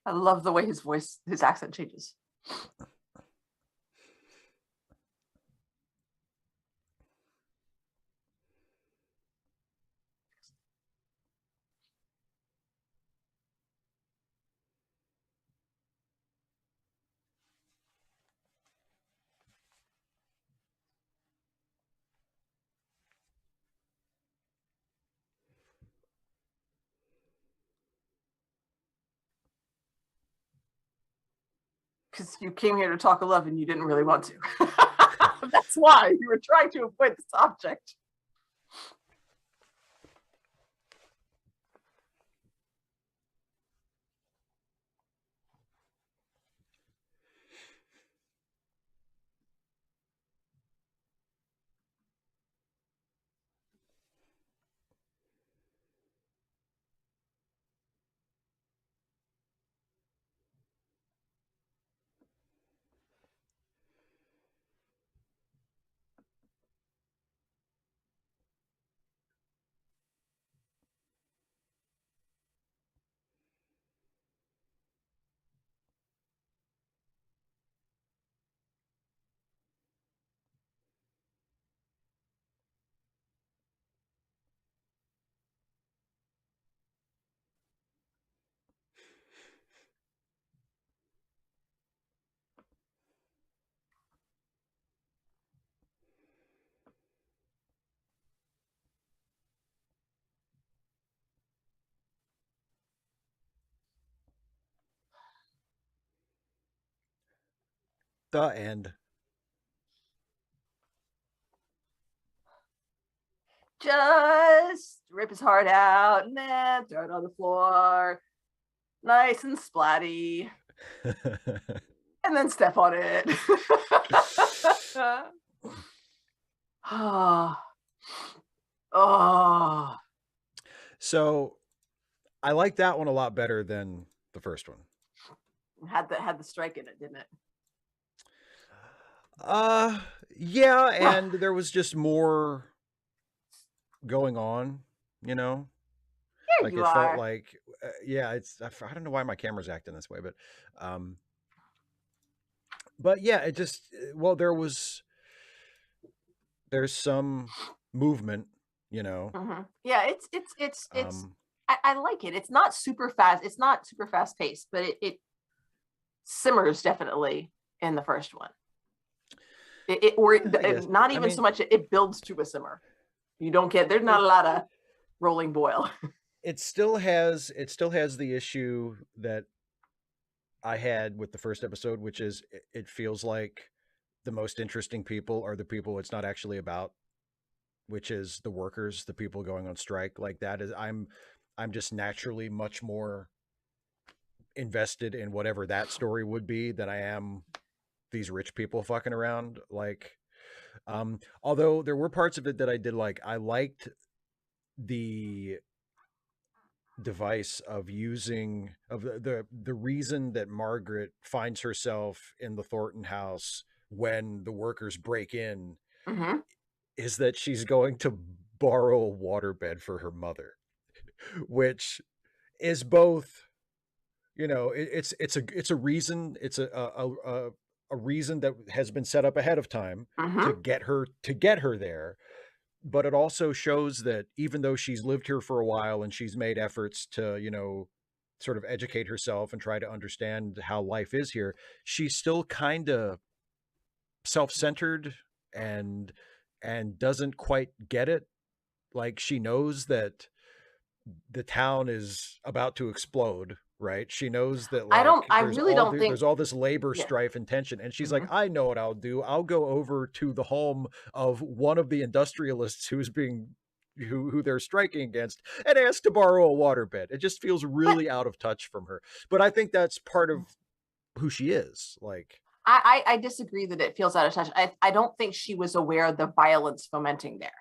I love the way his accent changes. Because you came here to talk love and you didn't really want to. That's why you were trying to avoid the subject. The end. Just rip his heart out and then throw it on the floor. Nice and splatty. And then step on it. Oh. So I like that one a lot better than the first one. Had the strike in it, didn't it? Yeah, and there was just more going on, you know? Here like you it are. felt like yeah, I don't know why my camera's acting this way, but yeah, it just well there's some movement, you know. Mm-hmm. Yeah, it's I like it. It's not super fast. It's not super fast paced, but it simmers definitely in the first one. Not even so much. It builds to a simmer. You don't get there's not a lot of rolling boil. It still has the issue that I had with the first episode, which is it feels like the most interesting people are the people it's not actually about, which is the workers, the people going on strike. Like that is I'm just naturally much more invested in whatever that story would be than I am these rich people fucking around. Like although there were parts of it that I did like. I liked the device of using of the reason that Margaret finds herself in the Thornton house when the workers break in mm-hmm. is that she's going to borrow a waterbed for her mother, which is both, you know, it's a reason, it's a reason that has been set up ahead of time Mm-hmm. to get her there. But it also shows that even though she's lived here for a while and she's made efforts to, you know, sort of educate herself and try to understand how life is here, she's still kind of self-centered and doesn't quite get it. Like she knows that the town is about to explode, right? She knows that I really don't think there's all this labor strife and tension, and she's like, I know what I'll do. I'll go over to the home of one of the industrialists who they're striking against and ask to borrow a waterbed. It just feels really out of touch from her. But I think that's part of who she is. Like I disagree that it feels out of touch. I don't think she was aware of the violence fomenting there.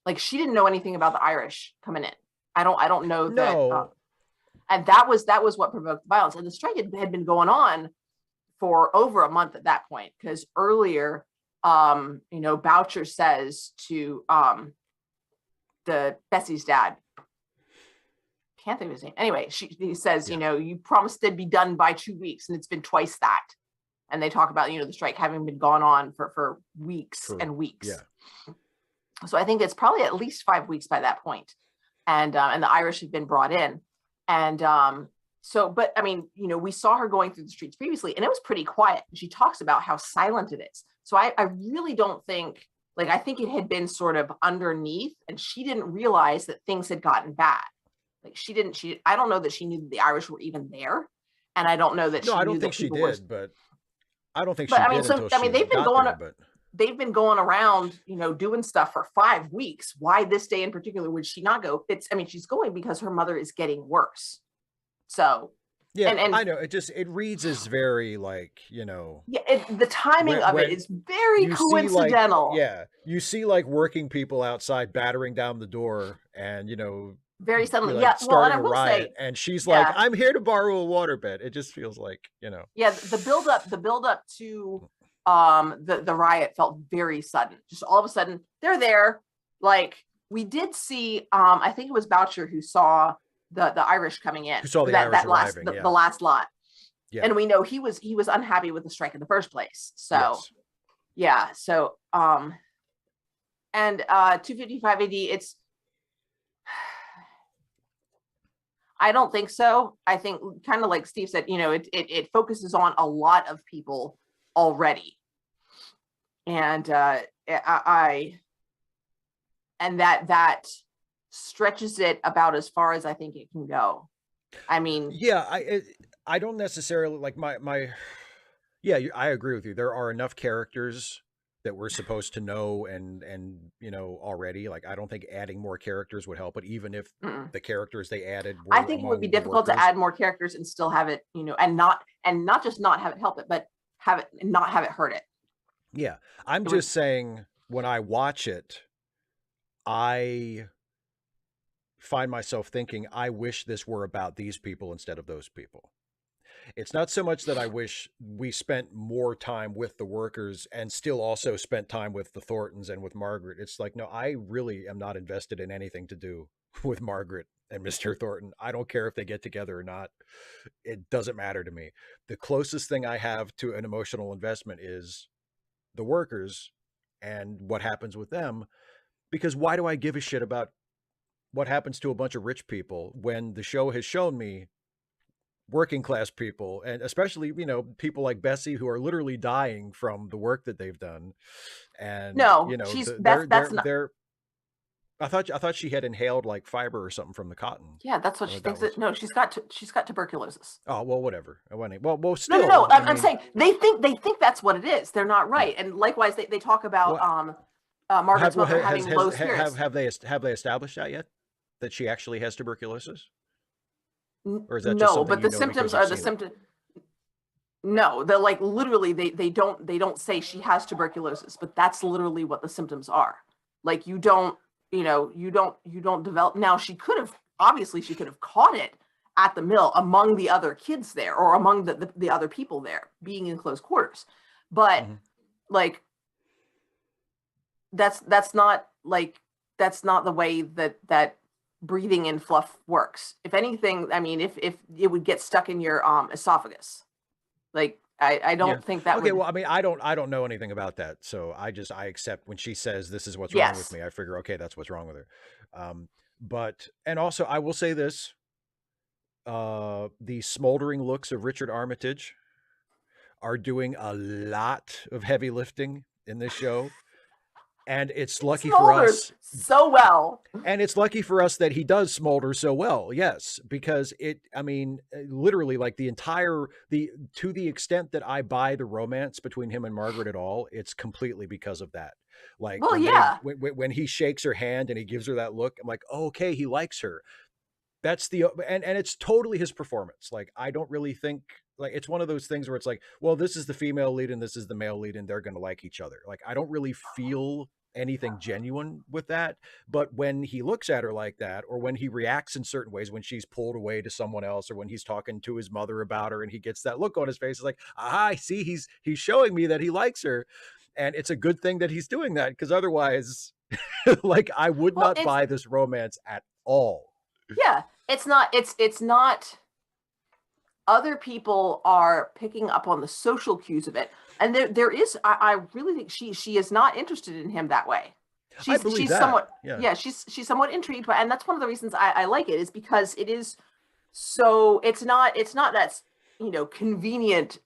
Like she didn't know anything about the Irish coming in. I don't know that. And that was what provoked the violence. And the strike had been going on for over a month at that point, because earlier, you know, Boucher says to the Bessie's dad, can't think of his name. Anyway, he says, you know, you promised it'd be done by 2 weeks, and it's been twice that. And they talk about, you know, the strike having been going on for weeks and weeks. Yeah. So I think it's probably at least 5 weeks by that point. And the Irish had been brought in. And so, but I mean, you know, we saw her going through the streets previously, and it was pretty quiet. She talks about how silent it is. So I really don't think, like, I think it had been sort of underneath, and she didn't realize that things had gotten bad. Like I don't know that she knew that the Irish were even there. And I don't know that I don't think she did, but I don't think she did until she they've been got there, but they've been going around, you know, doing stuff for 5 weeks. Why this day in particular would she not go? She's going because her mother is getting worse. So yeah, and I know it reads as very like, you know, the timing of it is very coincidental. You see like working people outside battering down the door, and you know, very suddenly, like starting a riot, and she's like, I'm here to borrow a waterbed. It just feels like, you know, the build up to the riot felt very sudden. Just all of a sudden they're there. Like we did see, I think it was Boucher who saw the Irish coming in, who saw the Irish arriving, the last lot. Yeah. And we know he was unhappy with the strike in the first place. So so and 255 AD, it's I don't think so. I think kind of like Steve said, you know, it focuses on a lot of people already. And that stretches it about as far as I think it can go. I mean, yeah, I don't necessarily like my Yeah, I agree with you. There are enough characters that we're supposed to know and already. Like I don't think adding more characters would help. But even if Mm-mm. the characters they added I were think it would be among the difficult to workers, add more characters and still have it, and not just not have it help it, but have it not have it hurt it. yeah, I'm It would, just saying when I watch it, I find myself thinking, I wish this were about these people instead of those people. It's not so much that I wish we spent more time with the workers and still also spent time with the Thorntons and with Margaret. It's like, no, I really am not invested in anything to do with Margaret and Mr. Thornton. I don't care if they get together or not. It doesn't matter to me. The closest thing I have to an emotional investment is the workers and what happens with them. Because why do I give a shit about what happens to a bunch of rich people when the show has shown me working class people, and especially people like Bessie who are literally dying from the work that they've done, and no, she's that's not. they're I thought she had inhaled like fiber or something from the cotton. Yeah, that's what she thinks. That no, she's got tuberculosis. Oh well, whatever. Well, No, still, I'm saying they think that's what it is. They're not right. And likewise, they talk about Margaret's mother having low spirits. Have they established that yet? That she actually has tuberculosis? Or is that just No, but the symptoms are the symptoms. No, they're like literally they don't say she has tuberculosis, but that's literally what the symptoms are. Like you don't develop. Now she could have caught it at the mill among the other kids there or among the other people there being in close quarters. But like that's not the way that breathing in fluff works. If anything, I mean, if it would get stuck in your esophagus, like I don't think that. Okay, well, I mean, I don't know anything about that, so I accept when she says this is what's wrong with me. I figure, okay, that's what's wrong with her. But and also I will say this: the smoldering looks of Richard Armitage are doing a lot of heavy lifting in this show. And it's lucky for us so well. And it's lucky for us that he does smolder so well. Yes, because literally like to the extent that I buy the romance between him and Margaret at all, it's completely because of that. Like, when he shakes her hand and he gives her that look, I'm like, oh, okay, he likes her. That's and it's totally his performance. Like, I don't really think, like, it's one of those things where it's like, well, this is the female lead and this is the male lead and they're going to like each other. Like, I don't really feel anything genuine with that. But when he looks at her like that, or when he reacts in certain ways, when she's pulled away to someone else, or when he's talking to his mother about her and he gets that look on his face, it's like, I see, he's showing me that he likes her. And it's a good thing that he's doing that, because otherwise like I would not buy this romance at all. Yeah, it's not other people are picking up on the social cues of it. And there is, I really think she is not interested in him that way. She's somewhat, she's somewhat intrigued by, and that's one of the reasons I like it, is because it is so, it's not that, convenient,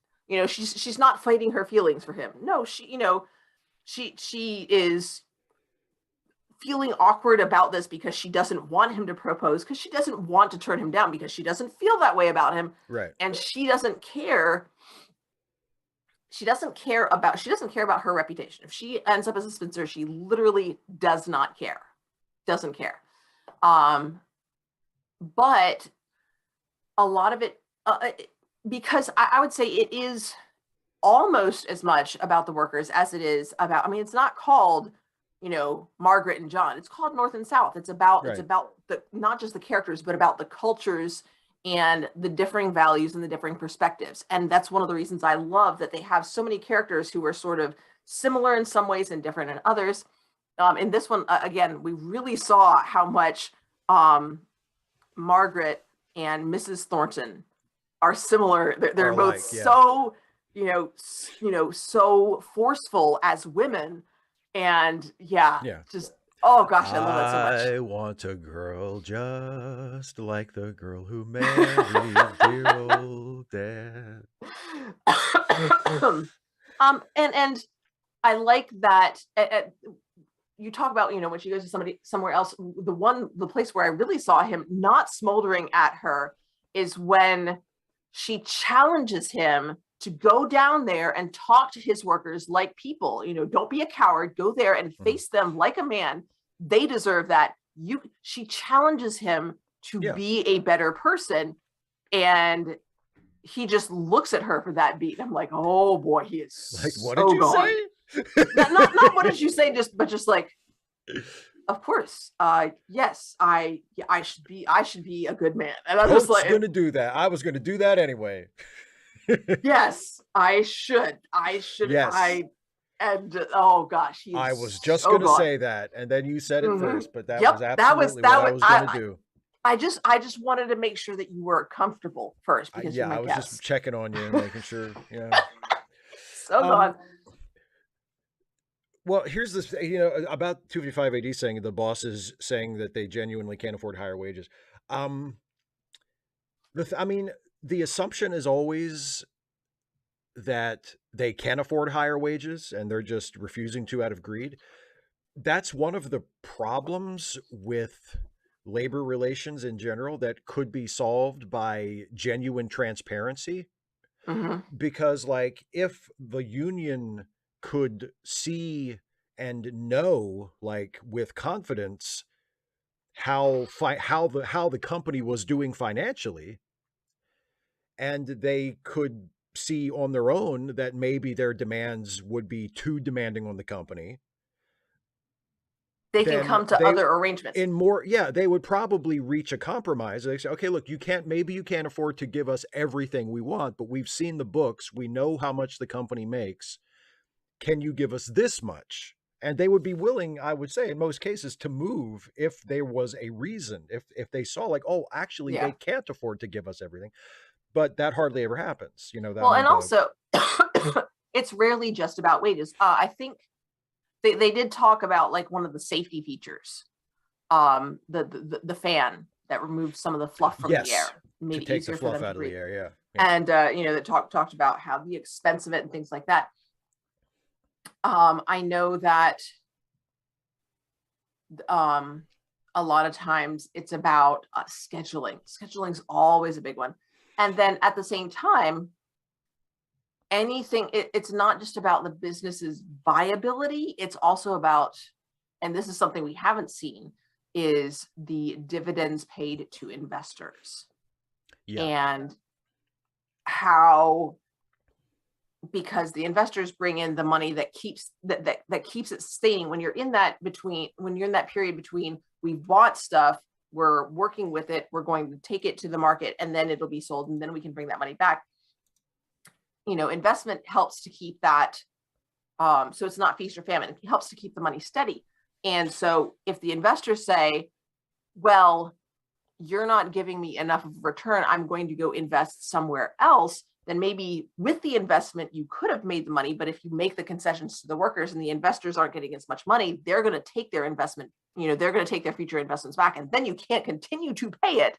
she's not fighting her feelings for him. No, she is feeling awkward about this because she doesn't want him to propose, because she doesn't want to turn him down, because she doesn't feel that way about him. Right. And she doesn't care. She doesn't care about her reputation. If she ends up as a spinster, she literally does not care. Doesn't care. But a lot of it, because I would say it is almost as much about the workers as it is about, I mean, it's not called, Margaret and John. It's called North and South. It's about the, not just the characters, but about the cultures and the differing values and the differing perspectives. And that's one of the reasons I love that they have so many characters who are sort of similar in some ways and different in others. In this one, again, we really saw how much Margaret and Mrs. Thornton are similar. They're both so, so forceful as women. And just, oh gosh, I love that so much. I want a girl just like the girl who married dear old dad. And I like that. You talk about, when she goes to somewhere else, the place where I really saw him not smoldering at her is when she challenges him to go down there and talk to his workers like people. Don't be a coward. Go there and face them like a man. They deserve that. She challenges him to be a better person, and he just looks at her for that beat. I'm like, oh boy, he is like, what did you say? not what did you say? But just like, of course, yes, I should be a good man. And I'm just like, gonna do that. I was gonna do that anyway. Yes, I should. Yes. Oh gosh, I was just gonna say that, and then you said it first, but that was absolutely what I was gonna do. I just wanted to make sure that you were comfortable first, because I was just checking on you and making sure. Yeah. So gone. Well, here's this, about 255 AD saying the bosses saying that they genuinely can't afford higher wages. The assumption is always that they can afford higher wages and they're just refusing to out of greed. That's one of the problems with labor relations in general that could be solved by genuine transparency. Because like, if the union could see and know, like, with confidence how the company was doing financially, and they could see on their own that maybe their demands would be too demanding on the company, they can come to other arrangements. They would probably reach a compromise. They say, okay, look, maybe you can't afford to give us everything we want, but we've seen the books, we know how much the company makes. Can you give us this much? And they would be willing, I would say, in most cases, to move if there was a reason, if they saw like, oh, actually, they can't afford to give us everything. But that hardly ever happens, also, it's rarely just about wages. I think they did talk about, like, one of the safety features, the fan that removed some of the fluff from the air, made it easier for them to breathe. And that talked about how the expense of it and things like that. I know that a lot of times it's about scheduling. Scheduling's always a big one. And then at the same time, it's not just about the business's viability, it's also about, and this is something we haven't seen, is the dividends paid to investors. And how, because the investors bring in the money that keeps it sustaining. When you're in that period between, we bought stuff, we're working with it, we're going to take it to the market, and then it'll be sold, and then we can bring that money back. Investment helps to keep that, so it's not feast or famine. It helps to keep the money steady. And so if the investors say, well, you're not giving me enough of a return, I'm going to go invest somewhere else, then maybe with the investment, you could have made the money. But if you make the concessions to the workers and the investors aren't getting as much money, they're going to take their investment, they're going to take their future investments back. And then you can't continue to pay it.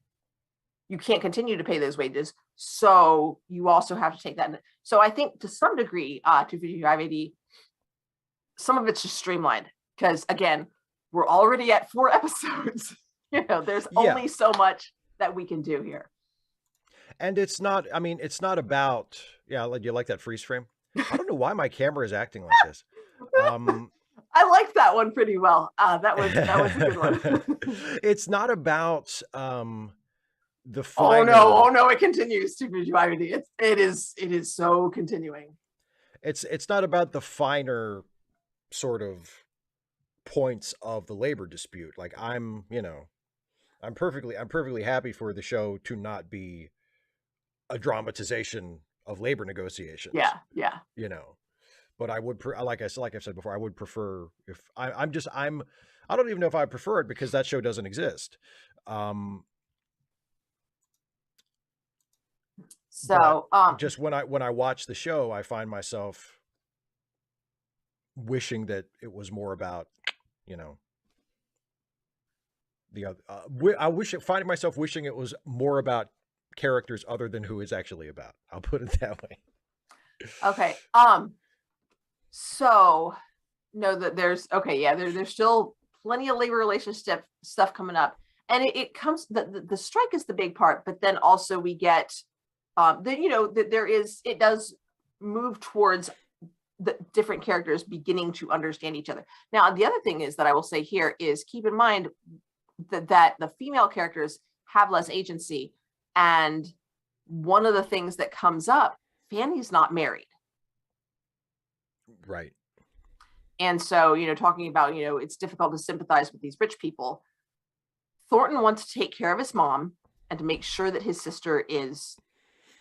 You can't continue to pay those wages. So you also have to take that. So I think to some degree, 255 AD, some of it's just streamlined, because again, we're already at 4 episodes. There's only so much that we can do here. And it's not about, you like that freeze frame? I don't know why my camera is acting like this. I liked that one pretty well. That was a good one. It's not about the finer... Oh no, it continues to be driving. It is so continuing. It's not about the finer sort of points of the labor dispute. Like, I'm perfectly happy for the show to not be a dramatization of labor negotiations. Yeah. But I would, like I've said before, I would prefer, if I don't even know if I prefer it, because that show doesn't exist. Just when I watch the show, I find myself wishing that it was more about, the other. Finding myself wishing it was more about characters other than who it's actually about. I'll put it that way. Okay. So know that there's still plenty of labor relationship stuff coming up, and it comes, the strike is the big part, but then also we get it does move towards the different characters beginning to understand each other. Now, the other thing is that I will say here is keep in mind that the female characters have less agency. And one of the things that comes up, Fanny's not married. Right. And so, talking about, it's difficult to sympathize with these rich people. Thornton wants to take care of his mom and to make sure that his sister is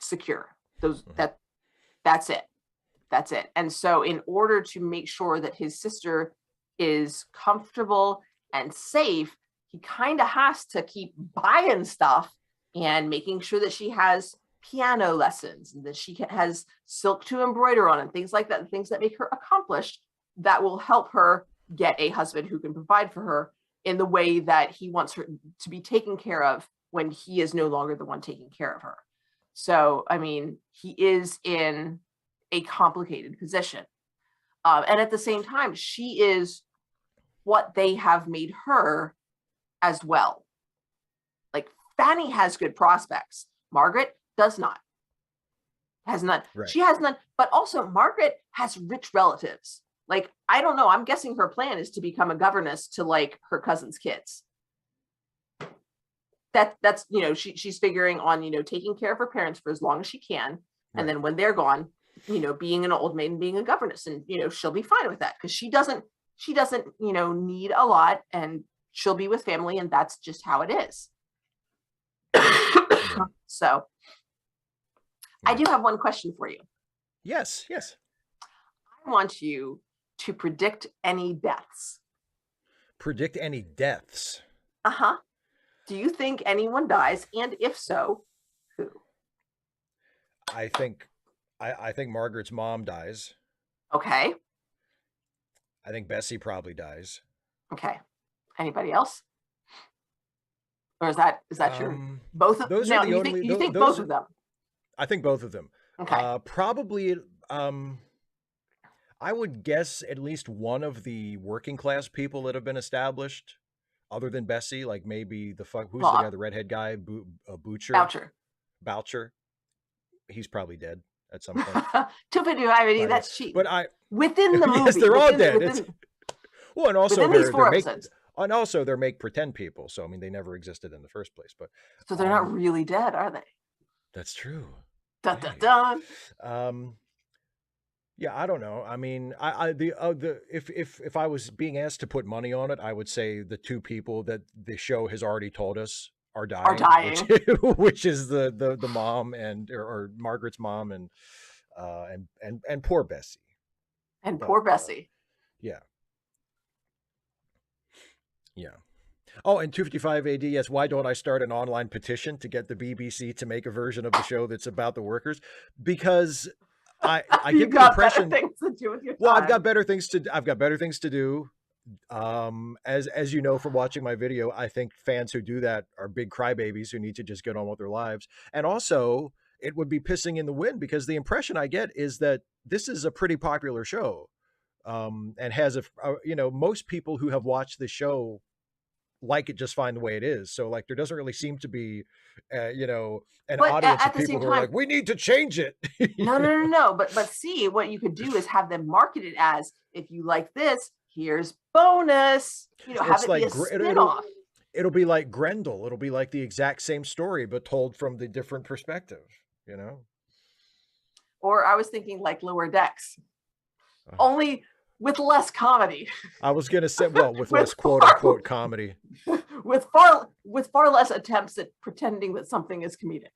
secure. That's it. And so in order to make sure that his sister is comfortable and safe, he kind of has to keep buying stuff and making sure that she has piano lessons and that she has silk to embroider on and things like that, things that make her accomplished that will help her get a husband who can provide for her in the way that he wants her to be taken care of when he is no longer the one taking care of her. So, I mean, he is in a complicated position. And at the same time, she is what they have made her as well. Like, Fanny has good prospects. Margaret does not. Has none. Right. She has none. But also, Margaret has rich relatives. Like, I don't know. I'm guessing her plan is to become a governess to, like, her cousin's kids. That's, she's figuring on, taking care of her parents for as long as she can. And then when they're gone, being an old maid and being a governess, and, she'll be fine with that because she doesn't, need a lot, and she'll be with family, and that's just how it is. So I do have one question for you. Yes. I want you to predict any deaths. Predict any deaths? Uh-huh. Do you think anyone dies? And if so, who? I think Margaret's mom dies. Okay. I think Bessie probably dies. Okay. Anybody else? Or is that your both of those? No, are the you only. Think, you think both of them? I think both of them. Okay. Probably. I would guess at least one of the working class people that have been established, other than Bessie, like maybe the guy, the redhead guy, Boucher. Boucher. He's probably dead at some point. 255, that's cheap. But within the movie, yes, they're all dead. Well, and also they're make pretend people. So I mean, they never existed in the first place. But so they're not really dead, are they? That's true. Dun, dun, dun. Yeah, I don't know. I mean, if I was being asked to put money on it, I would say the two people that the show has already told us are dying. Which is the mom or Margaret's mom and poor Bessie. And poor Bessie. Yeah. Oh, and 255 AD, yes, why don't I start an online petition to get the BBC to make a version of the show that's about the workers? Because I get the impression better things to do with your time. Well, I've got better things to do. As you know from watching my video, I think fans who do that are big crybabies who need to just get on with their lives. And also, it would be pissing in the wind because the impression I get is that this is a pretty popular show, and has most people who have watched the show like it just fine the way it is. So like there doesn't really seem to be an audience of people who are like, we need to change it. No. But see, what you could do is have them market it as, if you like this, here's bonus. Have it be a spin-off. It'll be like Grendel. It'll be like the exact same story, but told from the different perspective, Or I was thinking like Lower Decks. Only with less comedy. I was going to say, well, with less quote unquote comedy. With far less attempts at pretending that something is comedic.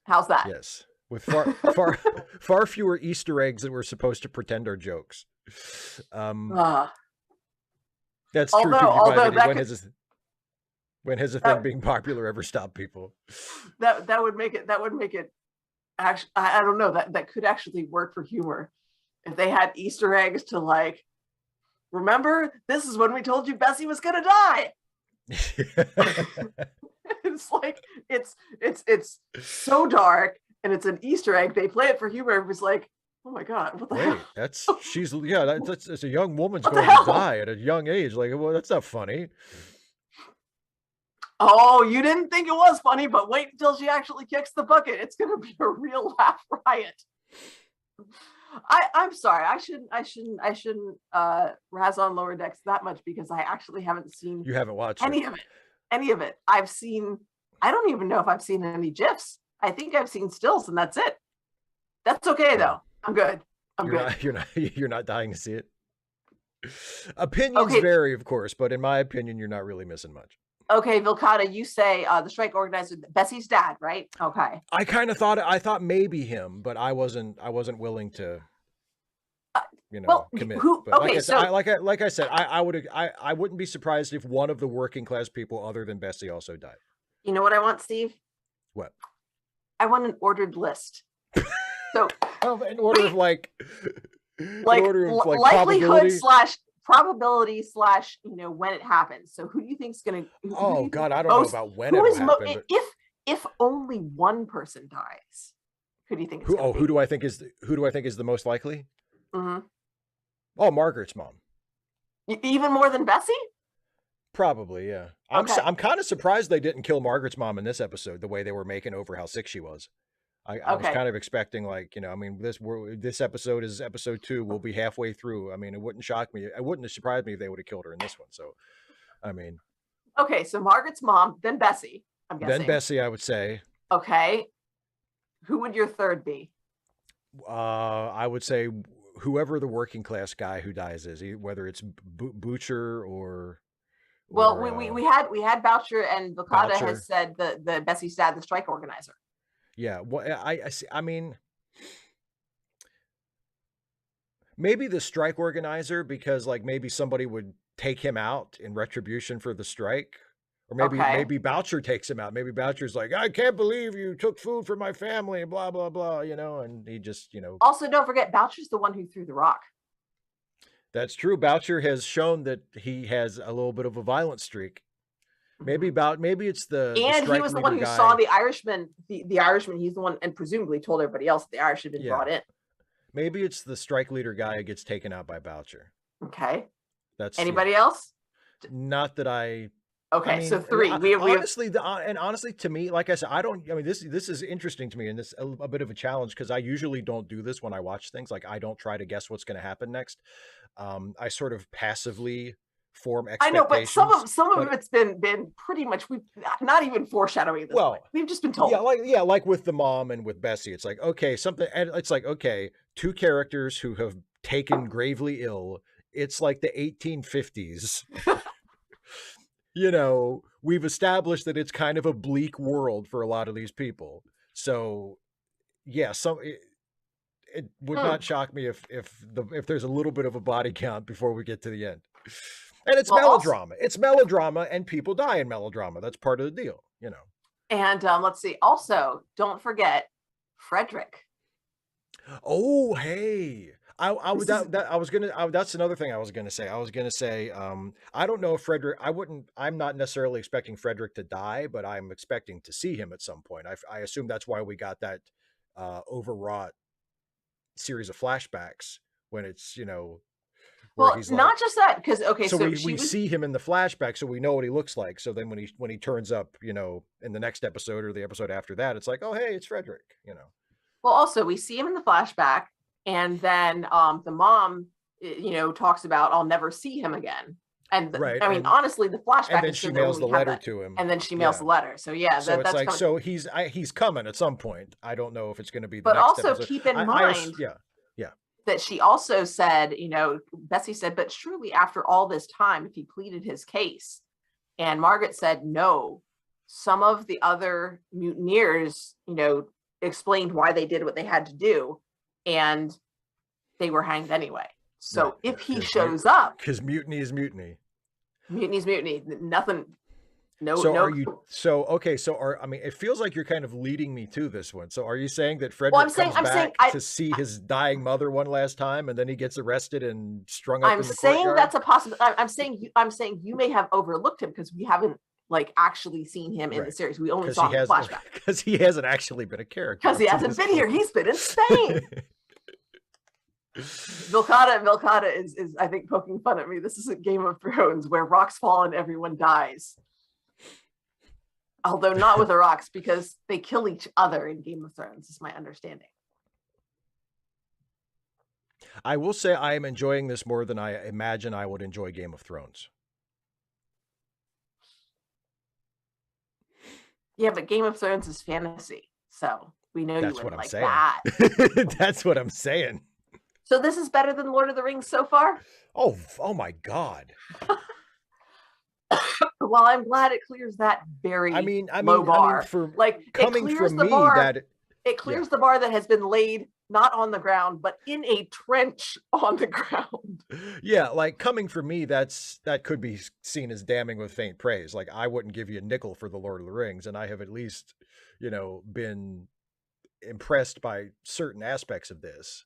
How's that? Yes. With far fewer Easter eggs that we're supposed to pretend are jokes. That's true. When has a thing being popular ever stopped people? That would make it actually, I don't know, that could actually work for humor. If they had Easter eggs to like, remember, this is when we told you Bessie was gonna die. It's like it's so dark, and it's an Easter egg. They play it for humor. It was like, oh my god, what the hell? That's a young woman's going to die at a young age. Like, well, that's not funny. Oh, you didn't think it was funny, but wait until she actually kicks the bucket. It's gonna be a real laugh riot. I'm sorry. I shouldn't razz on Lower Decks that much because I actually haven't seen. You haven't watched any of it. Any of it. I've seen. I don't even know if I've seen any GIFs. I think I've seen stills, and that's it. That's okay though. I'm good. You're not dying to see it. Opinions vary, of course, but in my opinion, you're not really missing much. Okay, Vilcata, you say the strike organizer, Bessie's dad, right? Okay. I kind of thought maybe him, but I wasn't willing to, commit. But like I said, I wouldn't be surprised if one of the working class people other than Bessie also died. You know what I want, Steve? What? I want an ordered list. So in order of likelihood / probability / when it happens. So who do you think's gonna? Oh God, I don't know about when it will happen. If only one person dies, who do you think? Who do I think is the most likely? Mm-hmm. Oh, Margaret's mom. Even more than Bessie? Probably, yeah. I'm kind of surprised they didn't kill Margaret's mom in this episode, the way they were making over how sick she was. I was kind of expecting, this episode is episode 2. We'll be halfway through. I mean, it wouldn't shock me. It wouldn't have surprised me if they would have killed her in this one. So, I mean. Okay, so Margaret's mom, then Bessie, I'm guessing. Then Bessie, I would say. Okay. Who would your third be? I would say whoever the working class guy who dies is, whether it's Butcher or. Well, we had Boucher, and Vilcata has said the Bessie's dad, the strike organizer. Yeah, well, I mean, maybe the strike organizer, because maybe somebody would take him out in retribution for the strike, or maybe Boucher takes him out. Maybe Boucher's like, I can't believe you took food from my family, blah blah blah, and he just Also, don't forget, Boucher's the one who threw the rock. That's true. Boucher has shown that he has a little bit of a violent streak. Maybe it's the and he was the one who saw the Irishman. The Irishman. He's the one, and presumably told everybody else that the Irish had been brought in. Maybe it's the strike leader guy who gets taken out by Boucher. Okay. That's anybody else? Not that I. Okay, I mean, so 3. Honestly, to me, like I said, this is interesting to me, and this a bit of a challenge because I usually don't do this when I watch things. Like, I don't try to guess what's going to happen next. I sort of passively form expectations. I know, but some of it's been pretty much, we've not even foreshadowing this. Well, we've just been told. Like with the mom and with Bessie, it's like, okay, it's like, okay, 2 characters who have taken gravely ill. It's like the 1850s. We've established that it's kind of a bleak world for a lot of these people. So, yeah, it would not shock me if there's a little bit of a body count before we get to the end. And it's melodrama. It's melodrama, and people die in melodrama. That's part of the deal, And let's see. Also, don't forget Frederick. Oh, hey. That's another thing I was gonna say. I don't know if Frederick. I'm not necessarily expecting Frederick to die, but I'm expecting to see him at some point. I assume that's why we got that overwrought series of flashbacks when it's well, he's not just that, because so we see him in the flashback, so we know what he looks like. So then when he turns up, in the next episode or the episode after that, it's like, oh hey, it's Frederick. Well, also we see him in the flashback. And then the mom, talks about, I'll never see him again. And honestly, the flashback. And then she mails the letter to him. And then she mails the letter. So yeah, so that's like, so he's coming at some point. I don't know if it's going to be. But also keep in mind, that she also said, Bessie said, but surely after all this time, if he pleaded his case, and Margaret said no, some of the other mutineers, explained why they did what they had to do. And they were hanged anyway. So if he shows up, because mutiny is mutiny. Mutiny is mutiny. Nothing. No. So no. Are you? So okay. It feels like you're kind of leading me to this one. So are you saying that Frederick comes back to see his dying mother one last time, and then he gets arrested and strung up in the courtyard? I'm saying that's a possibility. I'm saying you may have overlooked him because we haven't actually seen him in the series. We only saw him in flashback. Because he hasn't actually been a character. Because he hasn't been here. He's been in Spain. Vilcata is I think poking fun at me. This isn't Game of Thrones where rocks fall and everyone dies. Although not with the rocks, because they kill each other in Game of Thrones, is my understanding. I will say I am enjoying this more than I imagine I would enjoy Game of Thrones. Yeah, but Game of Thrones is fantasy, so we know you wouldn't like that. That's what I'm saying. So this is better than Lord of the Rings so far? Oh my God. Well, I'm glad it clears that very low bar. For like coming from me, that it clears the bar that has been laid not on the ground, but in a trench on the ground. Yeah, like coming from me, that could be seen as damning with faint praise. Like I wouldn't give you a nickel for the Lord of the Rings, and I have at least, been impressed by certain aspects of this,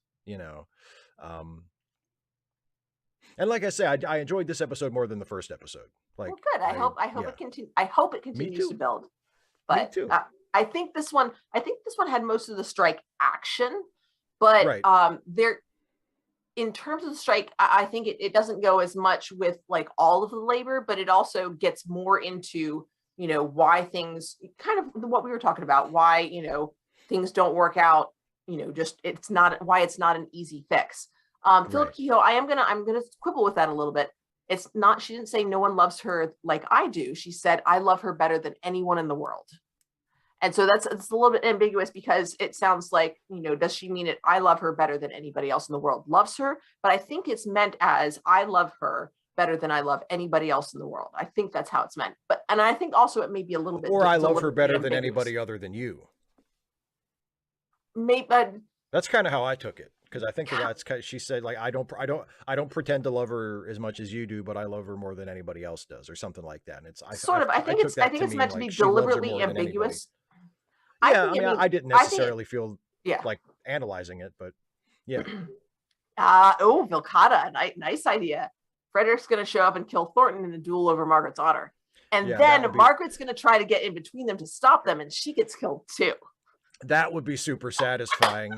and like I say, I enjoyed this episode more than the first episode. Like, well, good. I hope it continues. I hope it continues to build. But me too. I think this one had most of the strike action, but right. There, in terms of the strike, I think it doesn't go as much with like all of the labor, but it also gets more into why things, kind of what we were talking about, why things don't work out. Just it's not an easy fix. Philip Kehoe, I'm gonna quibble with that a little bit. It's not, she didn't say no one loves her like I do. She said, I love her better than anyone in the world. And so it's a little bit ambiguous because it sounds like, does she mean it? I love her better than anybody else in the world loves her. But I think it's meant as I love her better than I love anybody else in the world. I think that's how it's meant. And I think also it may be a little bit. Or I love her better than anybody other than you. Maybe. That's kind of how I took it. Because I think that's kind of, she said, like, I don't pretend to love her as much as you do, but I love her more than anybody else does, or something like that. And it's I think it's meant to be deliberately ambiguous. Yeah, I didn't necessarily feel like analyzing it, but yeah. Vilcata, nice idea. Frederick's going to show up and kill Thornton in a duel over Margaret's honor, and then Margaret's going to try to get in between them to stop them, and she gets killed too. That would be super satisfying.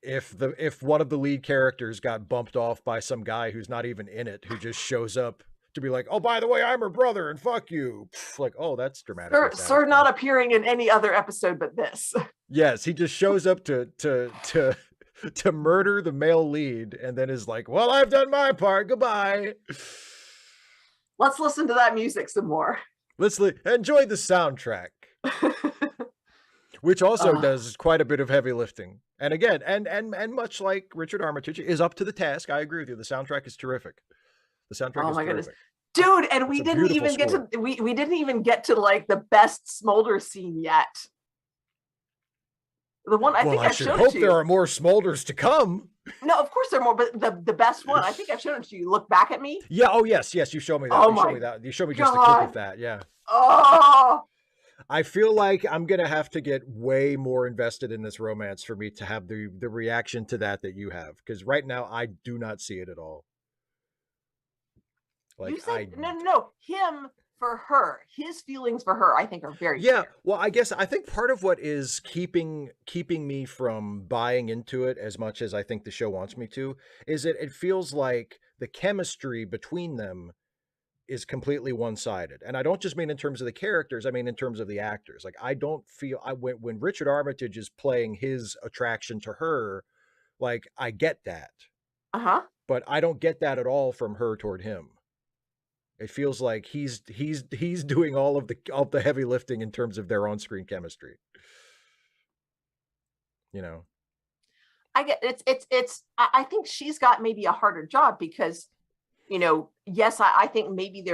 If one of the lead characters got bumped off by some guy who's not even in it, who just shows up to be like, oh, by the way, I'm her brother and fuck you. Like, oh, that's dramatic. Sir not appearing in any other episode but this. Yes, he just shows up to murder the male lead and then is like, well, I've done my part. Goodbye. Let's listen to that music some more. Let's enjoy the soundtrack. Which also does quite a bit of heavy lifting. And again, and much like Richard Armitage is up to the task. I agree with you. The soundtrack is terrific. The soundtrack is terrific. Goodness. Dude, and we didn't even get to we didn't even get to like the best smolder scene yet. The one I think I showed hope there are more smolders to come. No, of course there are more, but the best one, I think I've shown it to you. Look back at me. Yeah, oh yes, you showed me that. You showed me just a clip of that, yeah. Oh, I feel like I'm going to have to get way more invested in this romance for me to have the reaction to that you have. Because right now, I do not see it at all. Like, you said, no. Him for her. His feelings for her, I think, are very clear. Well, I think part of what is keeping me from buying into it as much as I think the show wants me to is that it feels like the chemistry between them is completely one-sided. And I don't just mean in terms of the characters, I mean in terms of the actors. Like, I don't feel when Richard Armitage is playing his attraction to her, like, I get that. But I don't get that at all from her toward him. It feels like he's doing all of the heavy lifting in terms of their on-screen chemistry. I get it's I think she's got maybe a harder job because yes, I think maybe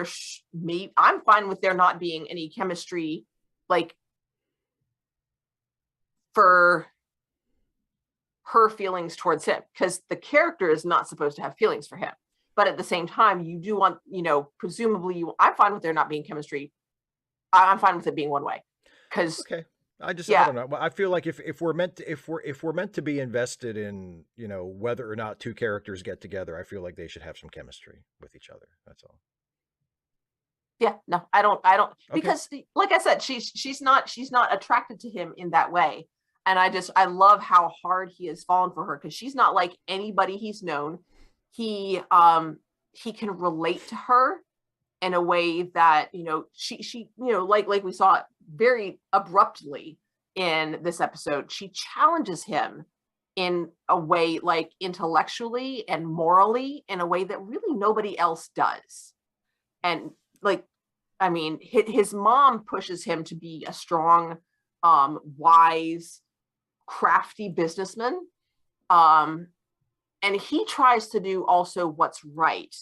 I'm fine with there not being any chemistry, like, for her feelings towards him, because the character is not supposed to have feelings for him. But at the same time, you do want, presumably I'm fine with there not being chemistry. I'm fine with it being one way. Because I don't know. I feel like if we're meant to be invested in, whether or not two characters get together, I feel like they should have some chemistry with each other. That's all. Yeah, no, I don't because like I said, she's not attracted to him in that way. And I love how hard he has fallen for her, because she's not like anybody he's known. He can relate to her in a way that, she like we saw very abruptly in this episode, she challenges him in a way, like intellectually and morally, in a way that really nobody else does. And like, I mean, his mom pushes him to be a strong, wise, crafty businessman. And he tries to do also what's right.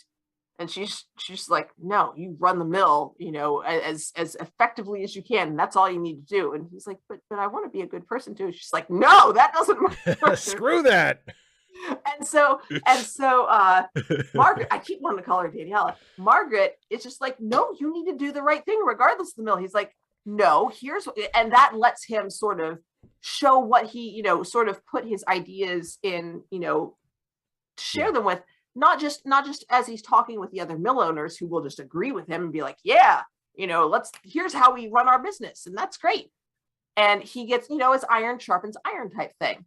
And she's like, no, you run the mill, you know, as effectively as you can. That's all you need to do. And he's like, but I want to be a good person too. She's like, no, that doesn't matter. Screw that. And so Margaret, I keep wanting to call her Daniela. Margaret is just like, no, you need to do the right thing regardless of the mill. He's like, no, and that lets him sort of show what he, you know, sort of put his ideas in, you know, share them with, not just as he's talking with the other mill owners who will just agree with him and be like, yeah, you know, here's how we run our business. And that's great. And he gets, you know, his iron sharpens iron type thing.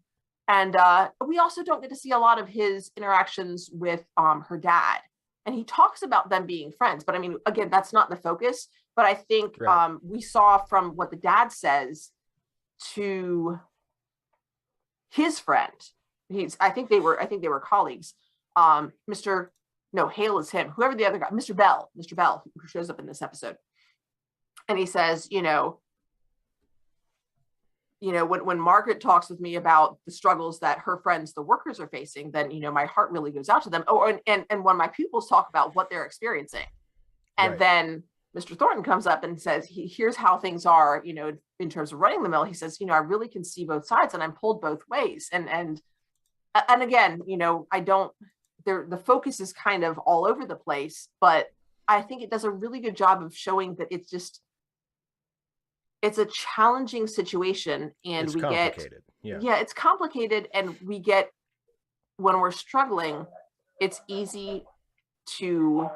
And we also don't get to see a lot of his interactions with her dad. And he talks about them being friends. But I mean, again, that's not the focus. But I think we saw from what the dad says to his friend. I think they were colleagues. Hale is him, whoever the other guy, Mr. Bell, who shows up in this episode. And he says, you know, when Margaret talks with me about the struggles that her friends, the workers, are facing, then, you know, my heart really goes out to them. Oh, and when my pupils talk about what they're experiencing, and then Mr. Thornton comes up and says, here's how things are, you know, in terms of running the mill. He says, you know, I really can see both sides and I'm pulled both ways. And again, you know, the focus is kind of all over the place, but I think it does a really good job of showing that it's a challenging situation, and it's complicated. It's complicated, and we get, when we're struggling, it's easy to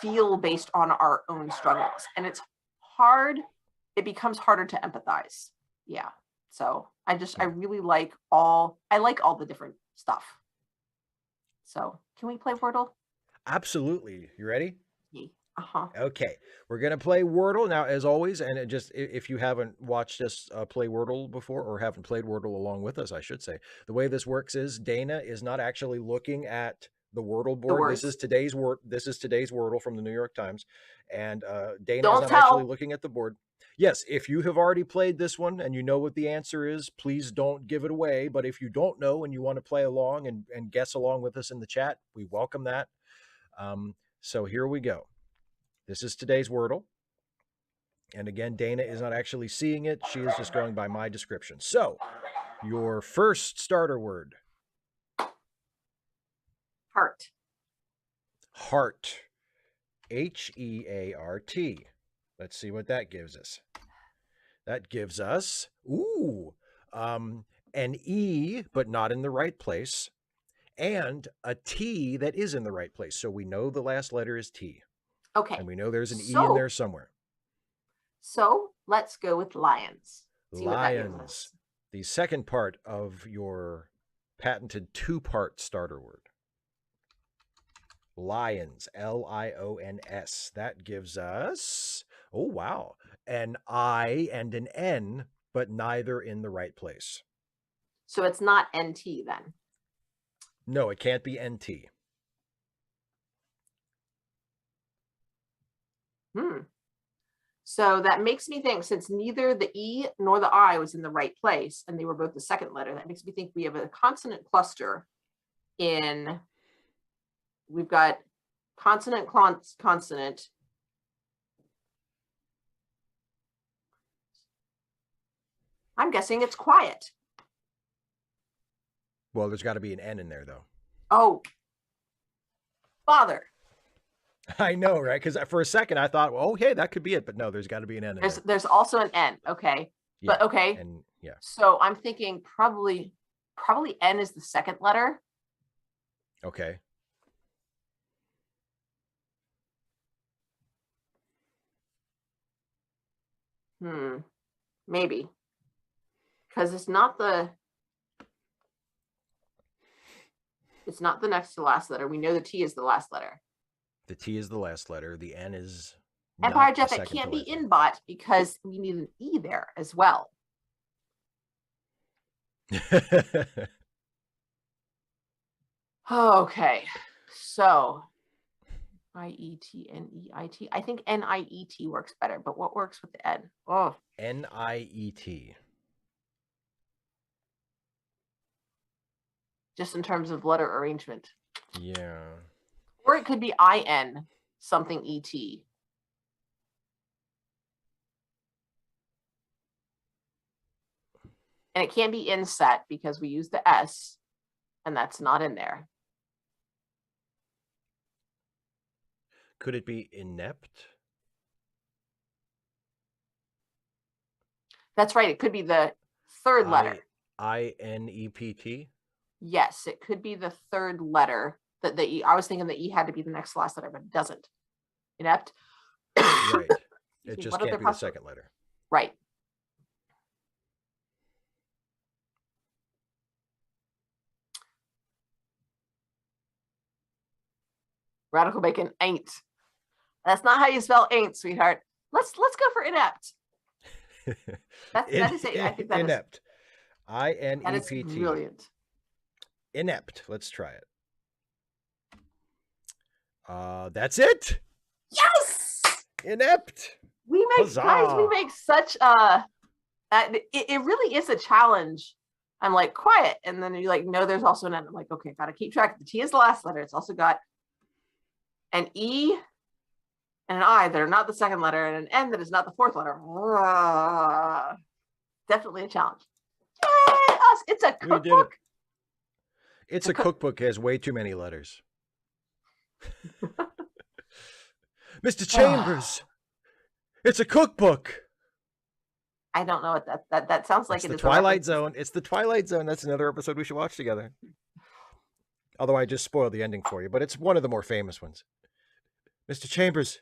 feel based on our own struggles, and it becomes harder to empathize. So I really like all the different stuff. So can we play Wordle? Absolutely. You ready? Uh-huh. Okay, we're gonna play Wordle now, as always. And if you haven't watched us play Wordle before, or haven't played Wordle along with us, I should say, the way this works is Dana is not actually looking at the Wordle board. This is today's Wordle from the New York Times, and Dana is not actually looking at the board. Yes, if you have already played this one and you know what the answer is, please don't give it away. But if you don't know and you want to play along and guess along with us in the chat, we welcome that. So here we go. This is today's Wordle. And again, Dana is not actually seeing it. She is just going by my description. So, your first starter word. Heart. Heart. H-E-A-R-T. Let's see what that gives us. That gives us, an E, but not in the right place, and a T that is in the right place. So we know the last letter is T. Okay. And we know there's an E in there somewhere. So let's go with lions. Lions. The second part of your patented two-part starter word. Lions. L-I-O-N-S. That gives us, an I and an N, but neither in the right place. So it's not N-T then? No, it can't be N-T. So that makes me think, since neither the E nor the I was in the right place, and they were both the second letter, that makes me think we have a consonant cluster we've got consonant, consonant. I'm guessing it's quiet. Well, there's got to be an N in there, though. Oh, father. I know, right? Because for a second I thought, hey, that could be it, but no, there's got to be an N in there. There's also an N. Okay, yeah. But okay, and yeah. So I'm thinking probably N is the second letter. Okay. Maybe, because it's not the next to last letter. We know the T is the last letter. The T is the last letter. The N is Empire Jeff. It can't be Inbot because we need an E there as well. Okay, so IETNEIT. I think NIET works better, but what works with the N? Oh, NIET. Just in terms of letter arrangement. Yeah. Or it could be IN something ET. And it can't be inset because we use the S, and that's not in there. Could it be inept? That's right. It could be the third letter. INEPT? Yes, it could be the third letter. The E. I was thinking the E had to be the next last letter, but it doesn't. Inept. Right. It just can't be the second letter. Right. Radical bacon ain't. That's not how you spell ain't, sweetheart. Let's go for inept. That is it. I think that inept. Is, INEPT. that is brilliant. Inept. Let's try it. That's it. Yes. Inept. We make guys. We make such it really is a challenge. I'm like quiet, and then you're like, no, there's also an N. I'm like, okay, gotta keep track. The T is the last letter. It's also got an E and an I that are not the second letter, and an N that is not the fourth letter. Definitely a challenge. Yay, us! It's a cookbook. It's a cookbook. It has way too many letters. Mr. Chambers, it's a cookbook. I don't know what that sounds like. It's the Twilight Zone. It's the Twilight Zone. That's another episode we should watch together. Although I just spoiled the ending for you, but it's one of the more famous ones. Mr. Chambers,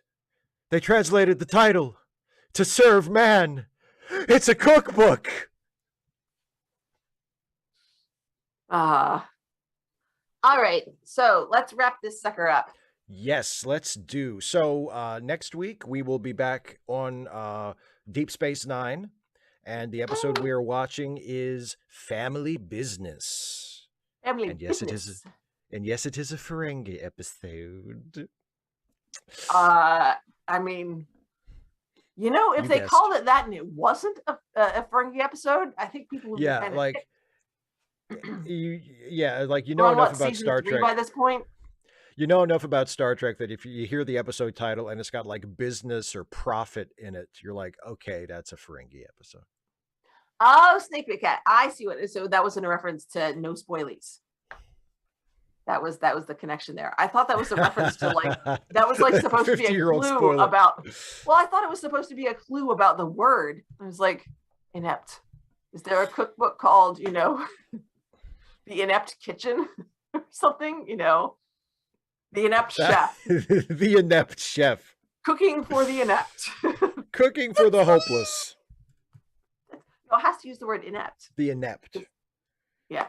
they translated the title to Serve Man. It's a cookbook. All right, so let's wrap this sucker up. Yes, let's do. So next week we will be back on Deep Space Nine, and the episode we are watching is Family Business. Family and yes, Business. It is a Ferengi episode. I mean, you know, if they called it that and it wasn't a Ferengi episode, I think people would be kind of like you know enough about Star Trek by this point. You know enough about Star Trek that if you hear the episode title and it's got like business or profit in it, you're like, okay, that's a Ferengi episode. Oh, Snake Bit Cat. I see what. So that was in a reference to No Spoilies. That was the connection there. I thought that was a reference to like that was like supposed to be a clue spoiler. About. Well, I thought it was supposed to be a clue about the word. I was like, inept. Is there a cookbook called, you know, The Inept Kitchen or something? You know, The Inept Chef. The Inept Chef. Cooking for the inept. Cooking for the hopeless. No, it has to use the word inept. The inept. Yeah.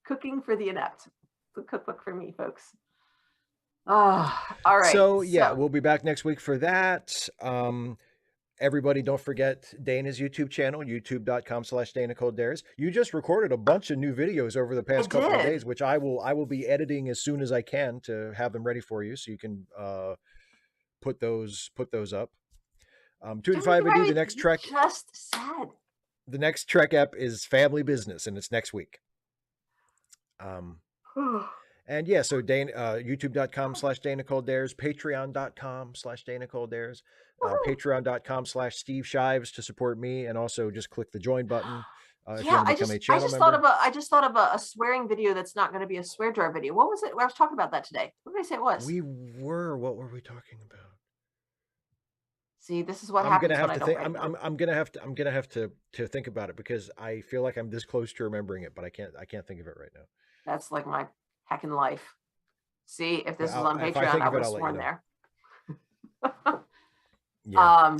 Cooking for the inept. The cookbook for me, folks. Oh, all right. So yeah, we'll be back next week for that. Everybody, don't forget Dana's YouTube channel, youtube.com/DanaColdDares. You just recorded a bunch of new videos over the past couple of days, which I will be editing as soon as I can to have them ready for you, so you can put those up. 2 to 5 AD, the next Trek. Just said. The next Trek app is Family Business, and it's next week. And yeah, so youtube.com/DanaColdDares, patreon.com/DanaColdDares, patreon.com/Steve Shives to support me, and also just click the join button. If you want to become a channel member. I just thought of a swearing video that's not going to be a swear jar video. What was it? I was talking about that today. What did I say it was? What were we talking about? See, this is what happens when I don't write. I'm gonna have to think about it, because I feel like I'm this close to remembering it, but I can't think of it right now. That's like my heckin' life. See, if this was on Patreon, I would have sworn there. Yeah.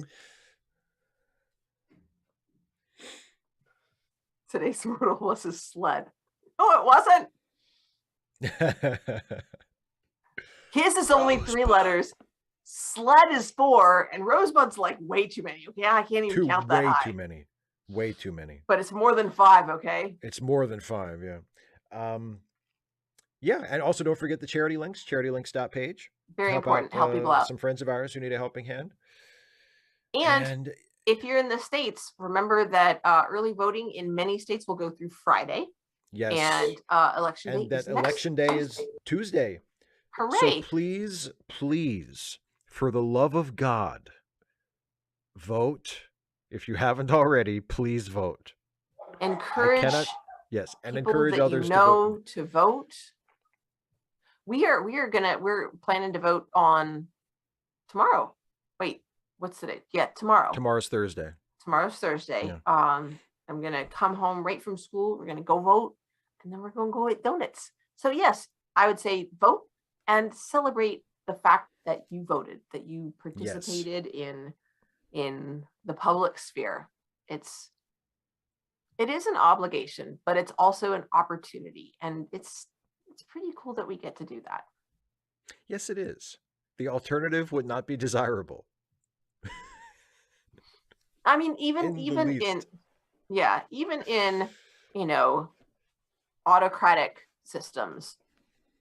Today's Wordle was a sled. Oh, it wasn't. His is only 3 letters. Sled is 4, and Rosebud's like way too many. Okay, I can't even count that high. Way too many. But it's more than 5. Okay. It's more than 5. Yeah. Yeah, and also don't forget the charity links, charitylinks.page. Very Help important. out Help people out. some friends of ours who need a helping hand. And if you're in the States, remember that early voting in many states will go through Friday. Yes. And election day is election day is Tuesday. Hooray. So please, please, for the love of God, vote. If you haven't already, please vote. Encourage and encourage others to vote. We're planning to vote on tomorrow. Wait, what's today? Yeah, tomorrow. Tomorrow's Thursday. Yeah. I'm gonna come home right from school. We're gonna go vote, and then we're gonna go eat donuts. So yes, I would say vote and celebrate the fact that you voted, that you participated in the public sphere. It is an obligation, but it's also an opportunity, and it's pretty cool that we get to do that. Yes, it is. The alternative would not be desirable. I mean, even in autocratic systems,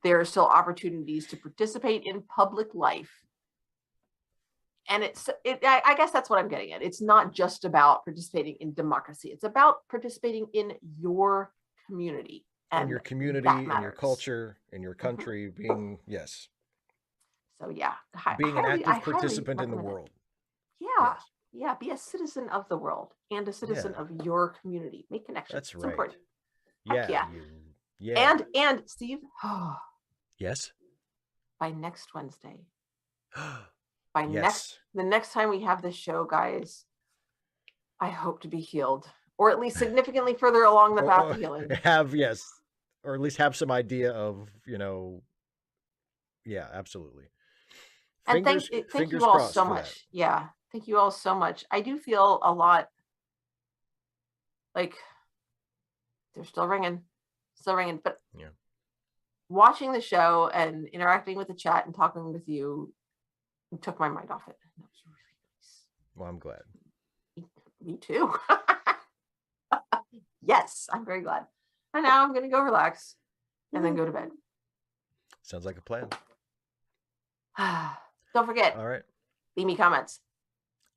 there are still opportunities to participate in public life. And I guess that's what I'm getting at. It's not just about participating in democracy. It's about participating in your community. In your community, in your culture, in your country, being, yes. So yeah. Being an active participant in the world. Yeah. Yes. Yeah. Be a citizen of the world and a citizen of your community. Make connections. That's right. It's important. Yeah. And Steve. Yes. By next Wednesday. The next time we have this show, guys, I hope to be healed, or at least significantly further along the path of healing. Or at least have some idea of, absolutely. And thank you all so much. Yeah, thank you all so much. I do feel a lot like they're still ringing, but watching the show and interacting with the chat and talking with you took my mind off it. That was really nice. Well, I'm glad. Me too. Yes, I'm very glad. And now I'm going to go relax and then go to bed. Sounds like a plan. Don't forget. All right. Leave me comments.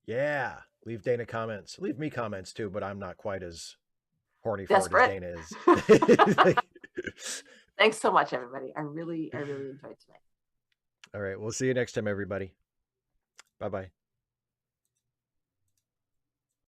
Yeah. Leave Dana comments. Leave me comments too, but I'm not quite as horny for it as Dana is. Thanks so much, everybody. I really enjoyed tonight. All right. We'll see you next time, everybody. Bye-bye.